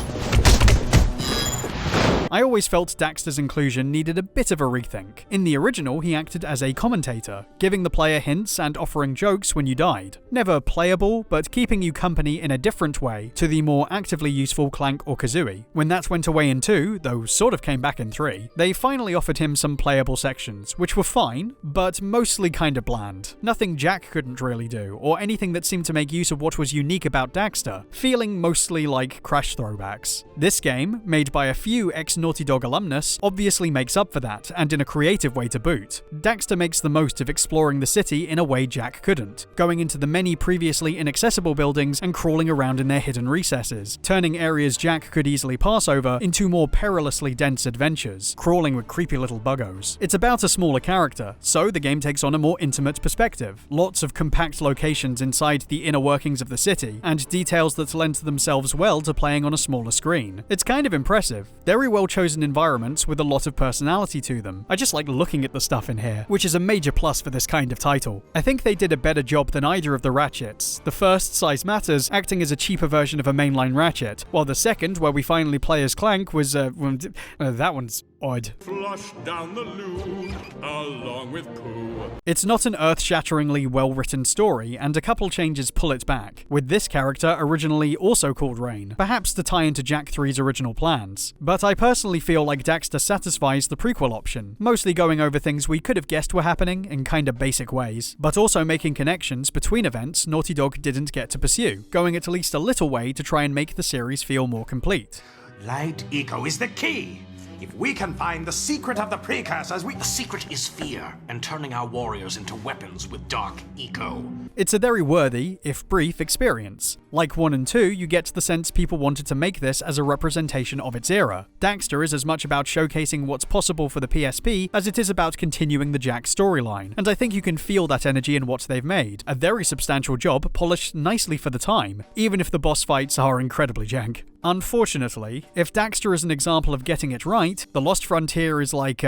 I always felt Daxter's inclusion needed a bit of a rethink. In the original, he acted as a commentator, giving the player hints and offering jokes when you died. Never playable, but keeping you company in a different way to the more actively useful Clank or Kazooie. When that went away in 2, though sort of came back in 3, they finally offered him some playable sections, which were fine, but mostly kinda bland. Nothing Jak couldn't really do, or anything that seemed to make use of what was unique about Daxter, feeling mostly like Crash throwbacks. This game, made by a few ex-Naughty Dog alumnus, obviously makes up for that, and in a creative way to boot. Daxter makes the most of exploring the city in a way Jak couldn't, going into the many previously inaccessible buildings and crawling around in their hidden recesses, turning areas Jak could easily pass over into more perilously dense adventures, crawling with creepy little buggos. It's about a smaller character, so the game takes on a more intimate perspective. Lots of compact locations inside the inner workings of the city, and details that lend themselves well to playing on a smaller screen. It's kind of impressive. Very well chosen environments with a lot of personality to them. I just like looking at the stuff in here, which is a major plus for this kind of title. I think they did a better job than either of the Ratchets. The first, Size Matters, acting as a cheaper version of a mainline Ratchet, while the second, where we finally play as Clank, was, that one's odd. Flush down the loo, along with poo. It's not an earth-shatteringly well-written story, and a couple changes pull it back, with this character originally also called Rain, perhaps to tie into Jak 3's original plans. But I personally feel like Daxter satisfies the prequel option, mostly going over things we could have guessed were happening in kinda basic ways, but also making connections between events Naughty Dog didn't get to pursue, going at least a little way to try and make the series feel more complete. Light eco is the key. If we can find the secret of the precursors, The secret is fear, and turning our warriors into weapons with dark eco. It's a very worthy, if brief, experience. Like 1 and 2, you get the sense people wanted to make this as a representation of its era. Daxter is as much about showcasing what's possible for the PSP as it is about continuing the Jak storyline, and I think you can feel that energy in what they've made. A very substantial job, polished nicely for the time, even if the boss fights are incredibly jank. Unfortunately, if Daxter is an example of getting it right, The Lost Frontier is like,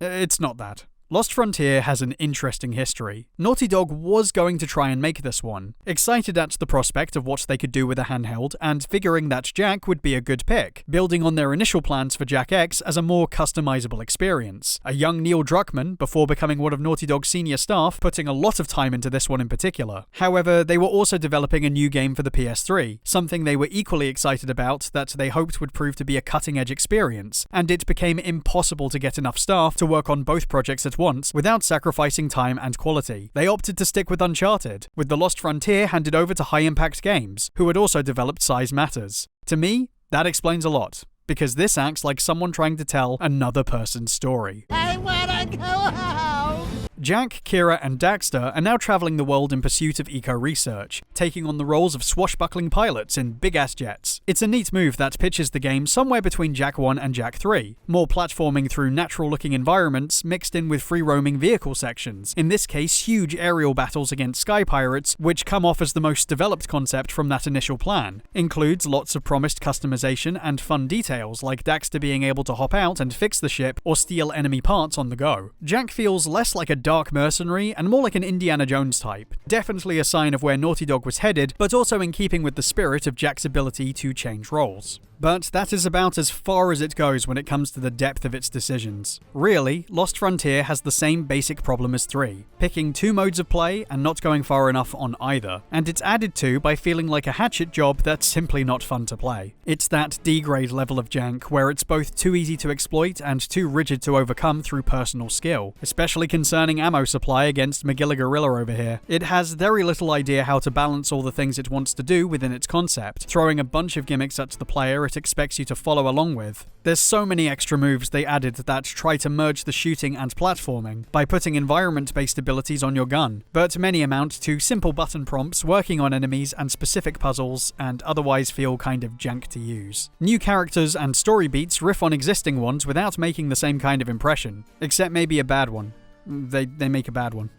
it's not that. Lost Frontier has an interesting history. Naughty Dog was going to try and make this one, excited at the prospect of what they could do with a handheld, and figuring that Jak would be a good pick, building on their initial plans for Jak X as a more customizable experience. A young Neil Druckmann, before becoming one of Naughty Dog's senior staff, putting a lot of time into this one in particular. However, they were also developing a new game for the PS3, something they were equally excited about that they hoped would prove to be a cutting-edge experience, and it became impossible to get enough staff to work on both projects at once without sacrificing time and quality. They opted to stick with Uncharted, with The Lost Frontier handed over to High Impact Games, who had also developed Size Matters. To me, that explains a lot, because this acts like someone trying to tell another person's story. I wanna go home! Jak, Kira, and Daxter are now traveling the world in pursuit of eco-research, taking on the roles of swashbuckling pilots in big-ass jets. It's a neat move that pitches the game somewhere between Jak 1 and Jak 3, more platforming through natural-looking environments mixed in with free-roaming vehicle sections, in this case huge aerial battles against sky pirates, which come off as the most developed concept from that initial plan. Includes lots of promised customization and fun details, like Daxter being able to hop out and fix the ship or steal enemy parts on the go. Jak feels less like a dark mercenary and more like an Indiana Jones type. Definitely a sign of where Naughty Dog was headed, but also in keeping with the spirit of Jak's ability to change roles. But that is about as far as it goes when it comes to the depth of its decisions. Really, Lost Frontier has the same basic problem as 3, picking 2 modes of play and not going far enough on either, and it's added to by feeling like a hatchet job that's simply not fun to play. It's that D-grade level of jank where it's both too easy to exploit and too rigid to overcome through personal skill, especially concerning ammo supply against Magilla Gorilla over here. It has very little idea how to balance all the things it wants to do within its concept, throwing a bunch of gimmicks at the player it expects you to follow along with. There's so many extra moves they added that try to merge the shooting and platforming by putting environment-based abilities on your gun, but many amount to simple button prompts working on enemies and specific puzzles and otherwise feel kind of jank to use. New characters and story beats riff on existing ones without making the same kind of impression, except maybe a bad one. They make a bad one.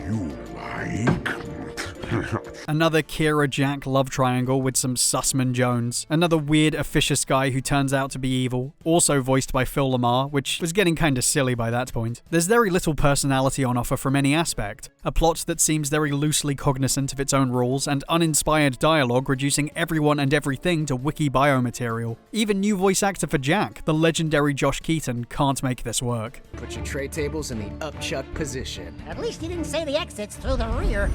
You like? Another Kira Jak love triangle with some Sussman Jones. Another weird officious guy who turns out to be evil, also voiced by Phil Lamar, which was getting kinda silly by that point. There's very little personality on offer from any aspect. A plot that seems very loosely cognizant of its own rules, and uninspired dialogue reducing everyone and everything to wiki bio material. Even new voice actor for Jak, the legendary Josh Keaton, can't make this work. Put your tray tables in the upchuck position. At least he didn't say the exits through the rear.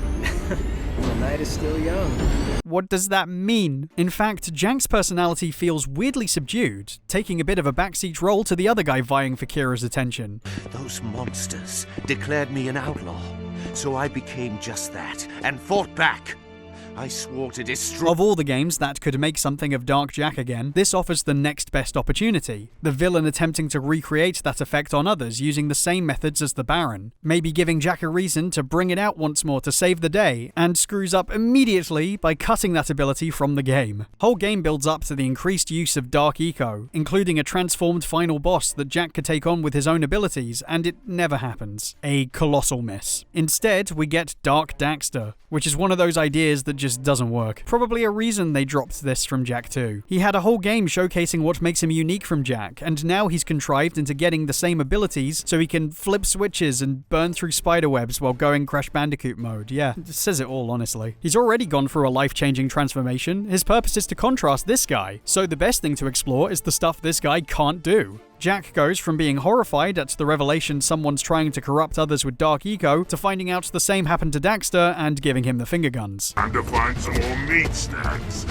The night is still young. What does that mean? In fact, Jak's personality feels weirdly subdued, taking a bit of a backseat role to the other guy vying for Kira's attention. Those monsters declared me an outlaw, so I became just that, and fought back. I swore to destroy— Of all the games that could make something of Dark Jak again, this offers the next best opportunity. The villain attempting to recreate that effect on others using the same methods as the Baron, maybe giving Jak a reason to bring it out once more to save the day, and screws up immediately by cutting that ability from the game. Whole game builds up to the increased use of Dark Eco, including a transformed final boss that Jak could take on with his own abilities, and it never happens. A colossal miss. Instead, we get Dark Daxter, which is one of those ideas that just doesn't work. Probably a reason they dropped this from Jak 2. He had a whole game showcasing what makes him unique from Jak, and now he's contrived into getting the same abilities so he can flip switches and burn through spiderwebs while going Crash Bandicoot mode. Yeah, it says it all, honestly. He's already gone through a life-changing transformation. His purpose is to contrast this guy, so the best thing to explore is the stuff this guy can't do. Jak goes from being horrified at the revelation someone's trying to corrupt others with Dark Eco to finding out the same happened to Daxter and giving him the finger guns. Time to find some more meat stacks.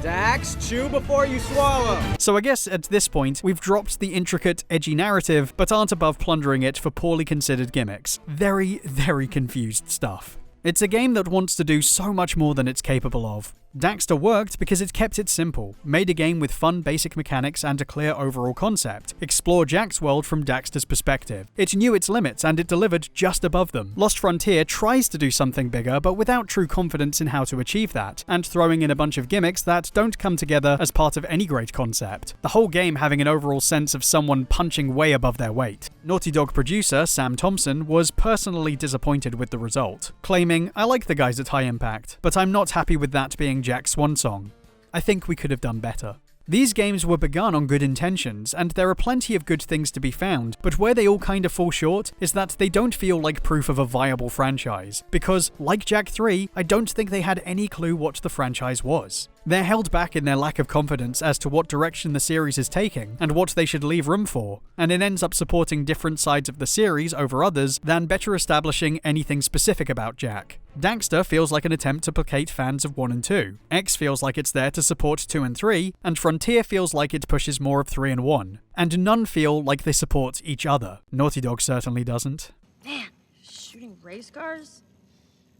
Dax, chew before you swallow. So I guess at this point, we've dropped the intricate, edgy narrative, but aren't above plundering it for poorly considered gimmicks. Very, very confused stuff. It's a game that wants to do so much more than it's capable of. Daxter worked because it kept it simple, made a game with fun basic mechanics and a clear overall concept, explored Jak's world from Daxter's perspective. It knew its limits and it delivered just above them. Lost Frontier tries to do something bigger, but without true confidence in how to achieve that, and throwing in a bunch of gimmicks that don't come together as part of any great concept. The whole game having an overall sense of someone punching way above their weight. Naughty Dog producer Sam Thompson was personally disappointed with the result, claiming, "I like the guys at High Impact, but I'm not happy with that being Jak's swan song. I think we could have done better." These games were begun on good intentions, and there are plenty of good things to be found, but where they all kind of fall short is that they don't feel like proof of a viable franchise, because, like Jak 3, I don't think they had any clue what the franchise was. They're held back in their lack of confidence as to what direction the series is taking, and what they should leave room for, and it ends up supporting different sides of the series over others than better establishing anything specific about Jak. Daxter feels like an attempt to placate fans of 1 and 2, X feels like it's there to support 2 and 3, and Frontier feels like it pushes more of 3 and 1, and none feel like they support each other. Naughty Dog certainly doesn't. Man, shooting race cars?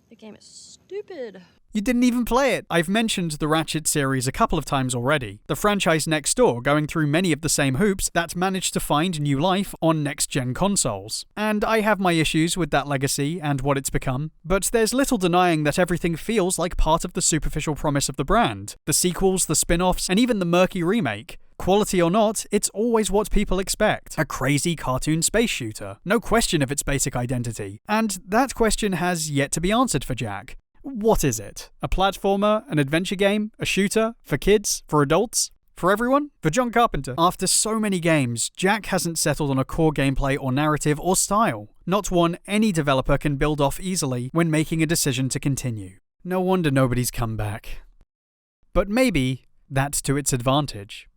The game is stupid. You didn't even play it! I've mentioned the Ratchet series a couple of times already, the franchise next door going through many of the same hoops that managed to find new life on next-gen consoles. And I have my issues with that legacy and what it's become, but there's little denying that everything feels like part of the superficial promise of the brand. The sequels, the spin-offs, and even the murky remake. Quality or not, it's always what people expect. A crazy cartoon space shooter. No question of its basic identity. And that question has yet to be answered for Jak. What is it? A platformer? An adventure game? A shooter? For kids? For adults? For everyone? For John Carpenter? After so many games, Jak hasn't settled on a core gameplay or narrative or style. Not one any developer can build off easily when making a decision to continue. No wonder nobody's come back. But maybe that's to its advantage.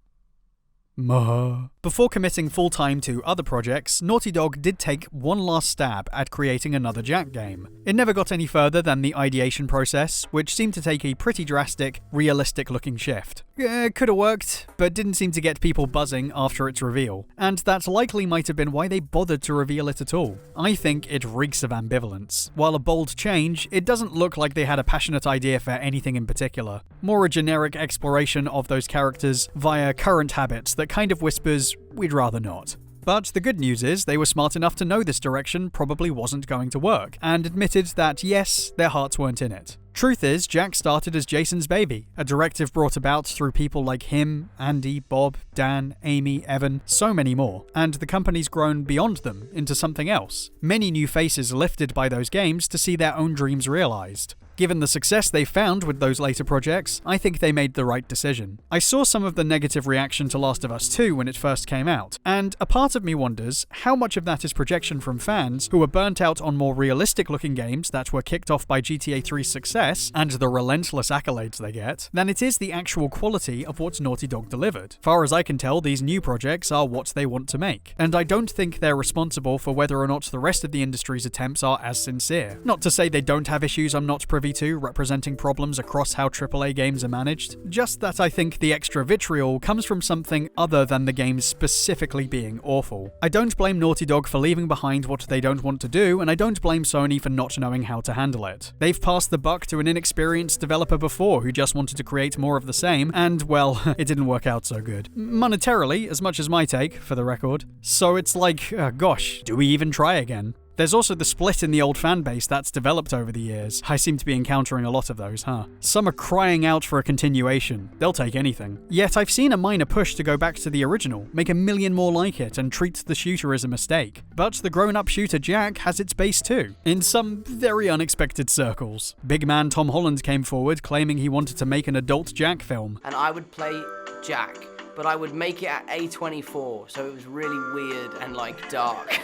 Before committing full-time to other projects, Naughty Dog did take one last stab at creating another Jak game. It never got any further than the ideation process, which seemed to take a pretty drastic, realistic-looking shift. Could have worked, but didn't seem to get people buzzing after its reveal, and that likely might have been why they bothered to reveal it at all. I think it reeks of ambivalence. While a bold change, it doesn't look like they had a passionate idea for anything in particular. More a generic exploration of those characters via current habits that kind of whispers, we'd rather not. But the good news is they were smart enough to know this direction probably wasn't going to work, and admitted that yes, their hearts weren't in it. Truth is, Jak started as Jason's baby, a directive brought about through people like him, Andy, Bob, Dan, Amy, Evan, so many more, and the company's grown beyond them into something else. Many new faces lifted by those games to see their own dreams realized. Given the success they found with those later projects, I think they made the right decision. I saw some of the negative reaction to Last of Us 2 when it first came out, and a part of me wonders how much of that is projection from fans who were burnt out on more realistic-looking games that were kicked off by GTA 3's success and the relentless accolades they get, than it is the actual quality of what Naughty Dog delivered. Far as I can tell, these new projects are what they want to make, and I don't think they're responsible for whether or not the rest of the industry's attempts are as sincere. Not to say they don't have issues I'm not privy to representing problems across how AAA games are managed, just that I think the extra vitriol comes from something other than the games specifically being awful. I don't blame Naughty Dog for leaving behind what they don't want to do, and I don't blame Sony for not knowing how to handle it. They've passed the buck to an inexperienced developer before who just wanted to create more of the same, and well, it didn't work out so good. Monetarily, as much as my take, for the record. So it's like, gosh, do we even try again? There's also the split in the old fanbase that's developed over the years. I seem to be encountering a lot of those, huh? Some are crying out for a continuation. They'll take anything. Yet I've seen a minor push to go back to the original, make a million more like it, and treat the shooter as a mistake. But the grown-up shooter Jak has its base too, in some very unexpected circles. Big man Tom Holland came forward claiming he wanted to make an adult Jak film. And I would play Jak, but I would make it at A24, so it was really weird and like dark.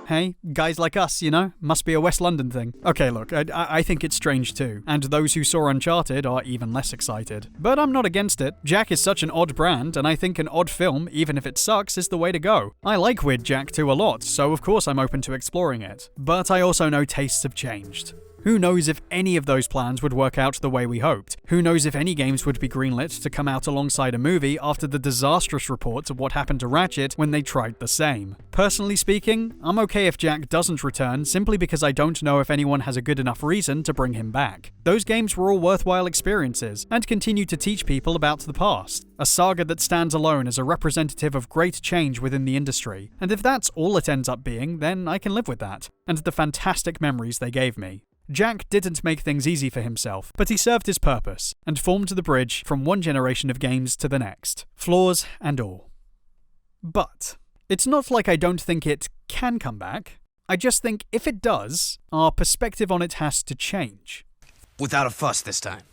Hey, guys like us, you know? Must be a West London thing. Okay, look, I think it's strange too, and those who saw Uncharted are even less excited. But I'm not against it. Jak is such an odd brand, and I think an odd film, even if it sucks, is the way to go. I like Weird Jak 2 a lot, so of course I'm open to exploring it. But I also know tastes have changed. Who knows if any of those plans would work out the way we hoped? Who knows if any games would be greenlit to come out alongside a movie after the disastrous reports of what happened to Ratchet when they tried the same? Personally speaking, I'm okay if Jak doesn't return simply because I don't know if anyone has a good enough reason to bring him back. Those games were all worthwhile experiences and continue to teach people about the past. A saga that stands alone as a representative of great change within the industry. And if that's all it ends up being, then I can live with that. And the fantastic memories they gave me. Jak didn't make things easy for himself, but he served his purpose, and formed the bridge from one generation of games to the next, flaws and all. But it's not like I don't think it can come back. I just think if it does, our perspective on it has to change. Without a fuss this time.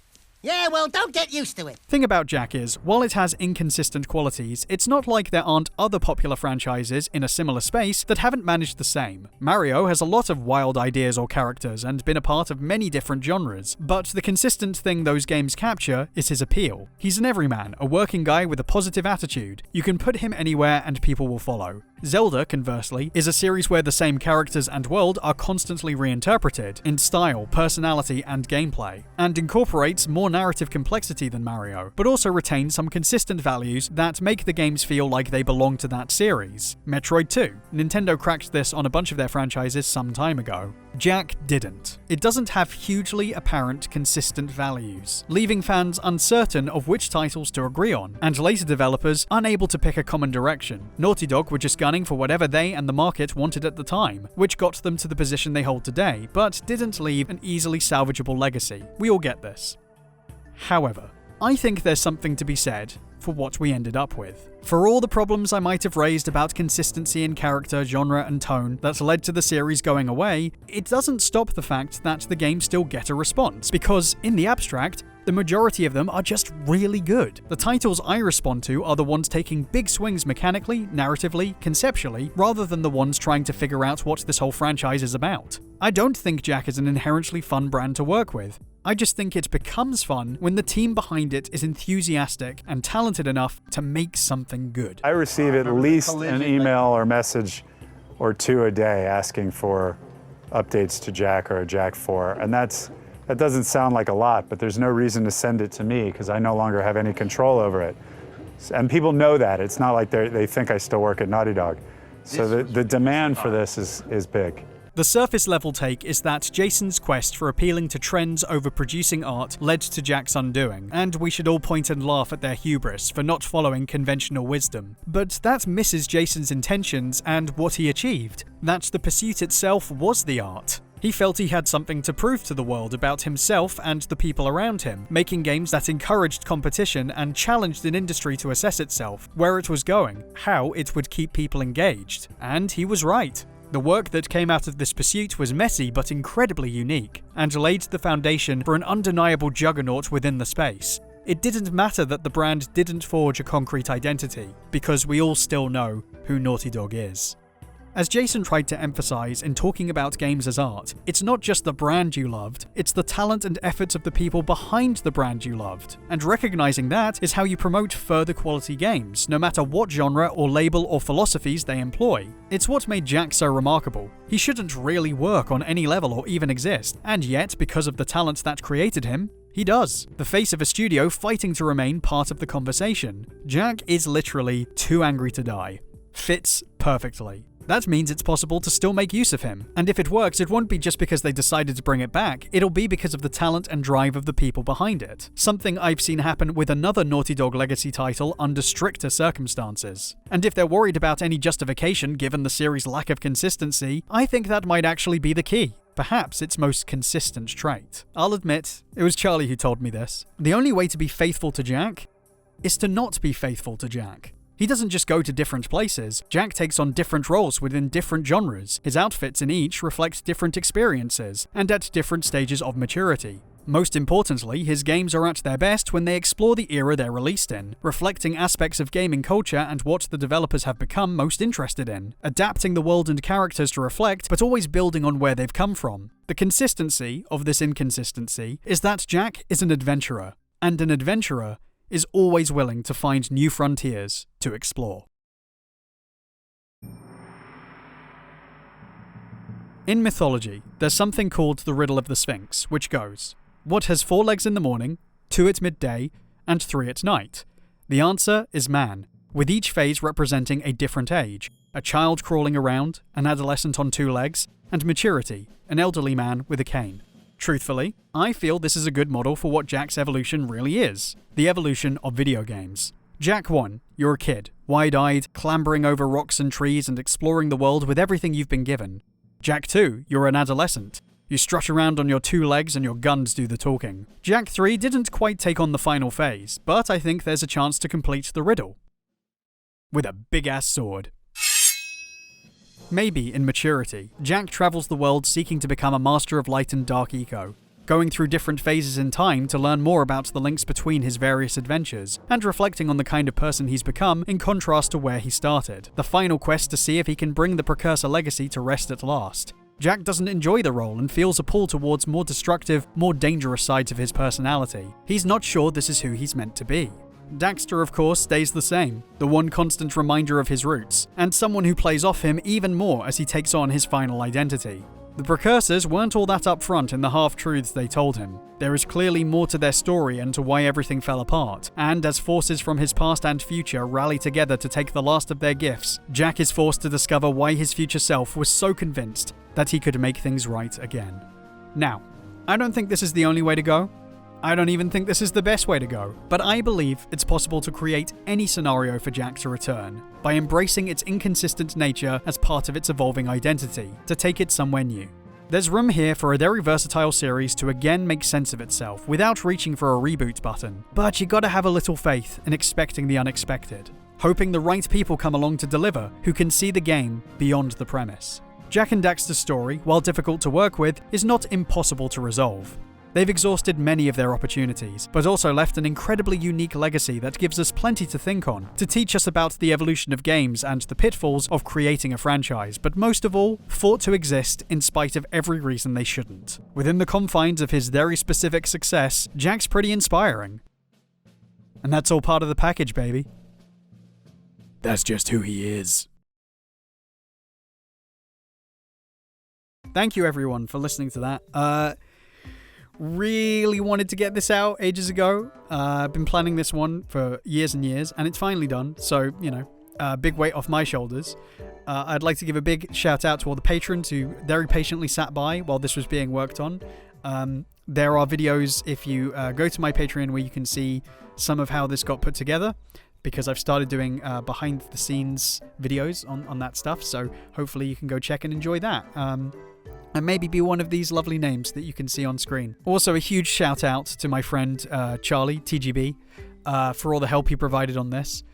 Yeah, well, don't get used to it. Thing about Jak is, while it has inconsistent qualities, it's not like there aren't other popular franchises in a similar space that haven't managed the same. Mario has a lot of wild ideas or characters and been a part of many different genres, but the consistent thing those games capture is his appeal. He's an everyman, a working guy with a positive attitude. You can put him anywhere and people will follow. Zelda, conversely, is a series where the same characters and world are constantly reinterpreted in style, personality, and gameplay, and incorporates more narrative complexity than Mario, but also retains some consistent values that make the games feel like they belong to that series. Metroid 2. Nintendo cracked this on a bunch of their franchises some time ago. Jak didn't. It doesn't have hugely apparent consistent values, leaving fans uncertain of which titles to agree on, and later developers unable to pick a common direction. Naughty Dog were just gunning for whatever they and the market wanted at the time, which got them to the position they hold today, but didn't leave an easily salvageable legacy. We all get this. However, I think there's something to be said for what we ended up with. For all the problems I might have raised about consistency in character, genre, and tone that led to the series going away, it doesn't stop the fact that the games still get a response, because, in the abstract, the majority of them are just really good. The titles I respond to are the ones taking big swings mechanically, narratively, conceptually, rather than the ones trying to figure out what this whole franchise is about. I don't think Jak is an inherently fun brand to work with. I just think it becomes fun when the team behind it is enthusiastic and talented enough to make something good. I receive at least an email or message or two a day asking for updates to Jak or Jak 4, and that doesn't sound like a lot, but there's no reason to send it to me because I no longer have any control over it. And people know that. It's not like they think I still work at Naughty Dog. So the demand for this is big. The surface level take is that Jason's quest for appealing to trends over producing art led to Jak's undoing, and we should all point and laugh at their hubris for not following conventional wisdom. But that misses Jason's intentions and what he achieved, that the pursuit itself was the art. He felt he had something to prove to the world about himself and the people around him, making games that encouraged competition and challenged an industry to assess itself, where it was going, how it would keep people engaged. And he was right. The work that came out of this pursuit was messy but incredibly unique, and laid the foundation for an undeniable juggernaut within the space. It didn't matter that the brand didn't forge a concrete identity, because we all still know who Naughty Dog is. As Jason tried to emphasize in talking about games as art, it's not just the brand you loved, it's the talent and efforts of the people behind the brand you loved. And recognizing that is how you promote further quality games, no matter what genre or label or philosophies they employ. It's what made Jak so remarkable. He shouldn't really work on any level or even exist, and yet, because of the talent that created him, he does. The face of a studio fighting to remain part of the conversation. Jak is literally too angry to die. Fits perfectly. That means it's possible to still make use of him. And if it works, it won't be just because they decided to bring it back, it'll be because of the talent and drive of the people behind it. Something I've seen happen with another Naughty Dog legacy title under stricter circumstances. And if they're worried about any justification given the series' lack of consistency, I think that might actually be the key. Perhaps its most consistent trait. I'll admit, it was Charlie who told me this. The only way to be faithful to Jak is to not be faithful to Jak. He doesn't just go to different places, Jak takes on different roles within different genres. His outfits in each reflect different experiences, and at different stages of maturity. Most importantly, his games are at their best when they explore the era they're released in, reflecting aspects of gaming culture and what the developers have become most interested in, adapting the world and characters to reflect, but always building on where they've come from. The consistency of this inconsistency is that Jak is an adventurer, and an adventurer is always willing to find new frontiers to explore. In mythology, there's something called the riddle of the Sphinx, which goes, what has 4 legs in the morning, 2 at midday, and 3 at night? The answer is man, with each phase representing a different age, a child crawling around, an adolescent on 2 legs, and maturity, an elderly man with a cane. Truthfully, I feel this is a good model for what Jak's evolution really is, the evolution of video games. Jak 1, you're a kid, wide-eyed, clambering over rocks and trees and exploring the world with everything you've been given. Jak 2, you're an adolescent. You strut around on your 2 legs and your guns do the talking. Jak 3 didn't quite take on the final phase, but I think there's a chance to complete the riddle. With a big-ass sword. Maybe, in maturity, Jak travels the world seeking to become a master of light and dark eco, going through different phases in time to learn more about the links between his various adventures, and reflecting on the kind of person he's become in contrast to where he started. The final quest to see if he can bring the Precursor legacy to rest at last. Jak doesn't enjoy the role and feels a pull towards more destructive, more dangerous sides of his personality. He's not sure this is who he's meant to be. Daxter, of course, stays the same, the one constant reminder of his roots, and someone who plays off him even more as he takes on his final identity. The Precursors weren't all that upfront in the half-truths they told him. There is clearly more to their story and to why everything fell apart, and as forces from his past and future rally together to take the last of their gifts, Jak is forced to discover why his future self was so convinced that he could make things right again. Now, I don't think this is the only way to go. I don't even think this is the best way to go, but I believe it's possible to create any scenario for Jak to return, by embracing its inconsistent nature as part of its evolving identity, to take it somewhere new. There's room here for a very versatile series to again make sense of itself without reaching for a reboot button, but you gotta have a little faith in expecting the unexpected, hoping the right people come along to deliver who can see the game beyond the premise. Jak and Daxter's story, while difficult to work with, is not impossible to resolve. They've exhausted many of their opportunities, but also left an incredibly unique legacy that gives us plenty to think on, to teach us about the evolution of games and the pitfalls of creating a franchise, but most of all, fought to exist in spite of every reason they shouldn't. Within the confines of his very specific success, Jak's pretty inspiring. And that's all part of the package, baby. That's just who he is. Thank you everyone for listening to that. Really wanted to get this out ages ago. I've been planning this one for years and years, and it's finally done. So, you know, big weight off my shoulders. I'd like to give a big shout out to all the patrons who very patiently sat by while this was being worked on. There are videos, if you go to my Patreon, where you can see some of how this got put together, because I've started doing behind the scenes videos on that stuff. So hopefully you can go check and enjoy that. And maybe be one of these lovely names that you can see on screen. Also, a huge shout out to my friend Charlie, TGB, for all the help he provided on this.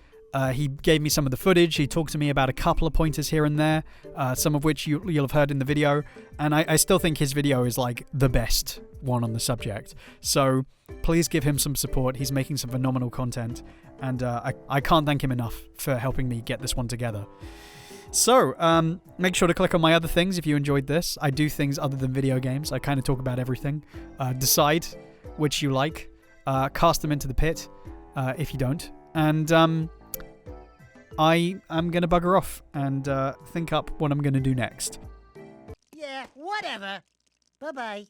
He gave me some of the footage, he talked to me about a couple of pointers here and there, some of which you'll have heard in the video, and I still think his video is like the best one on the subject. So please give him some support, he's making some phenomenal content, and I can't thank him enough for helping me get this one together. So, make sure to click on my other things if you enjoyed this. I do things other than video games. I kind of talk about everything. Decide which you like. Cast them into the pit if you don't. And I am going to bugger off and think up what I'm going to do next. Yeah, whatever. Bye-bye.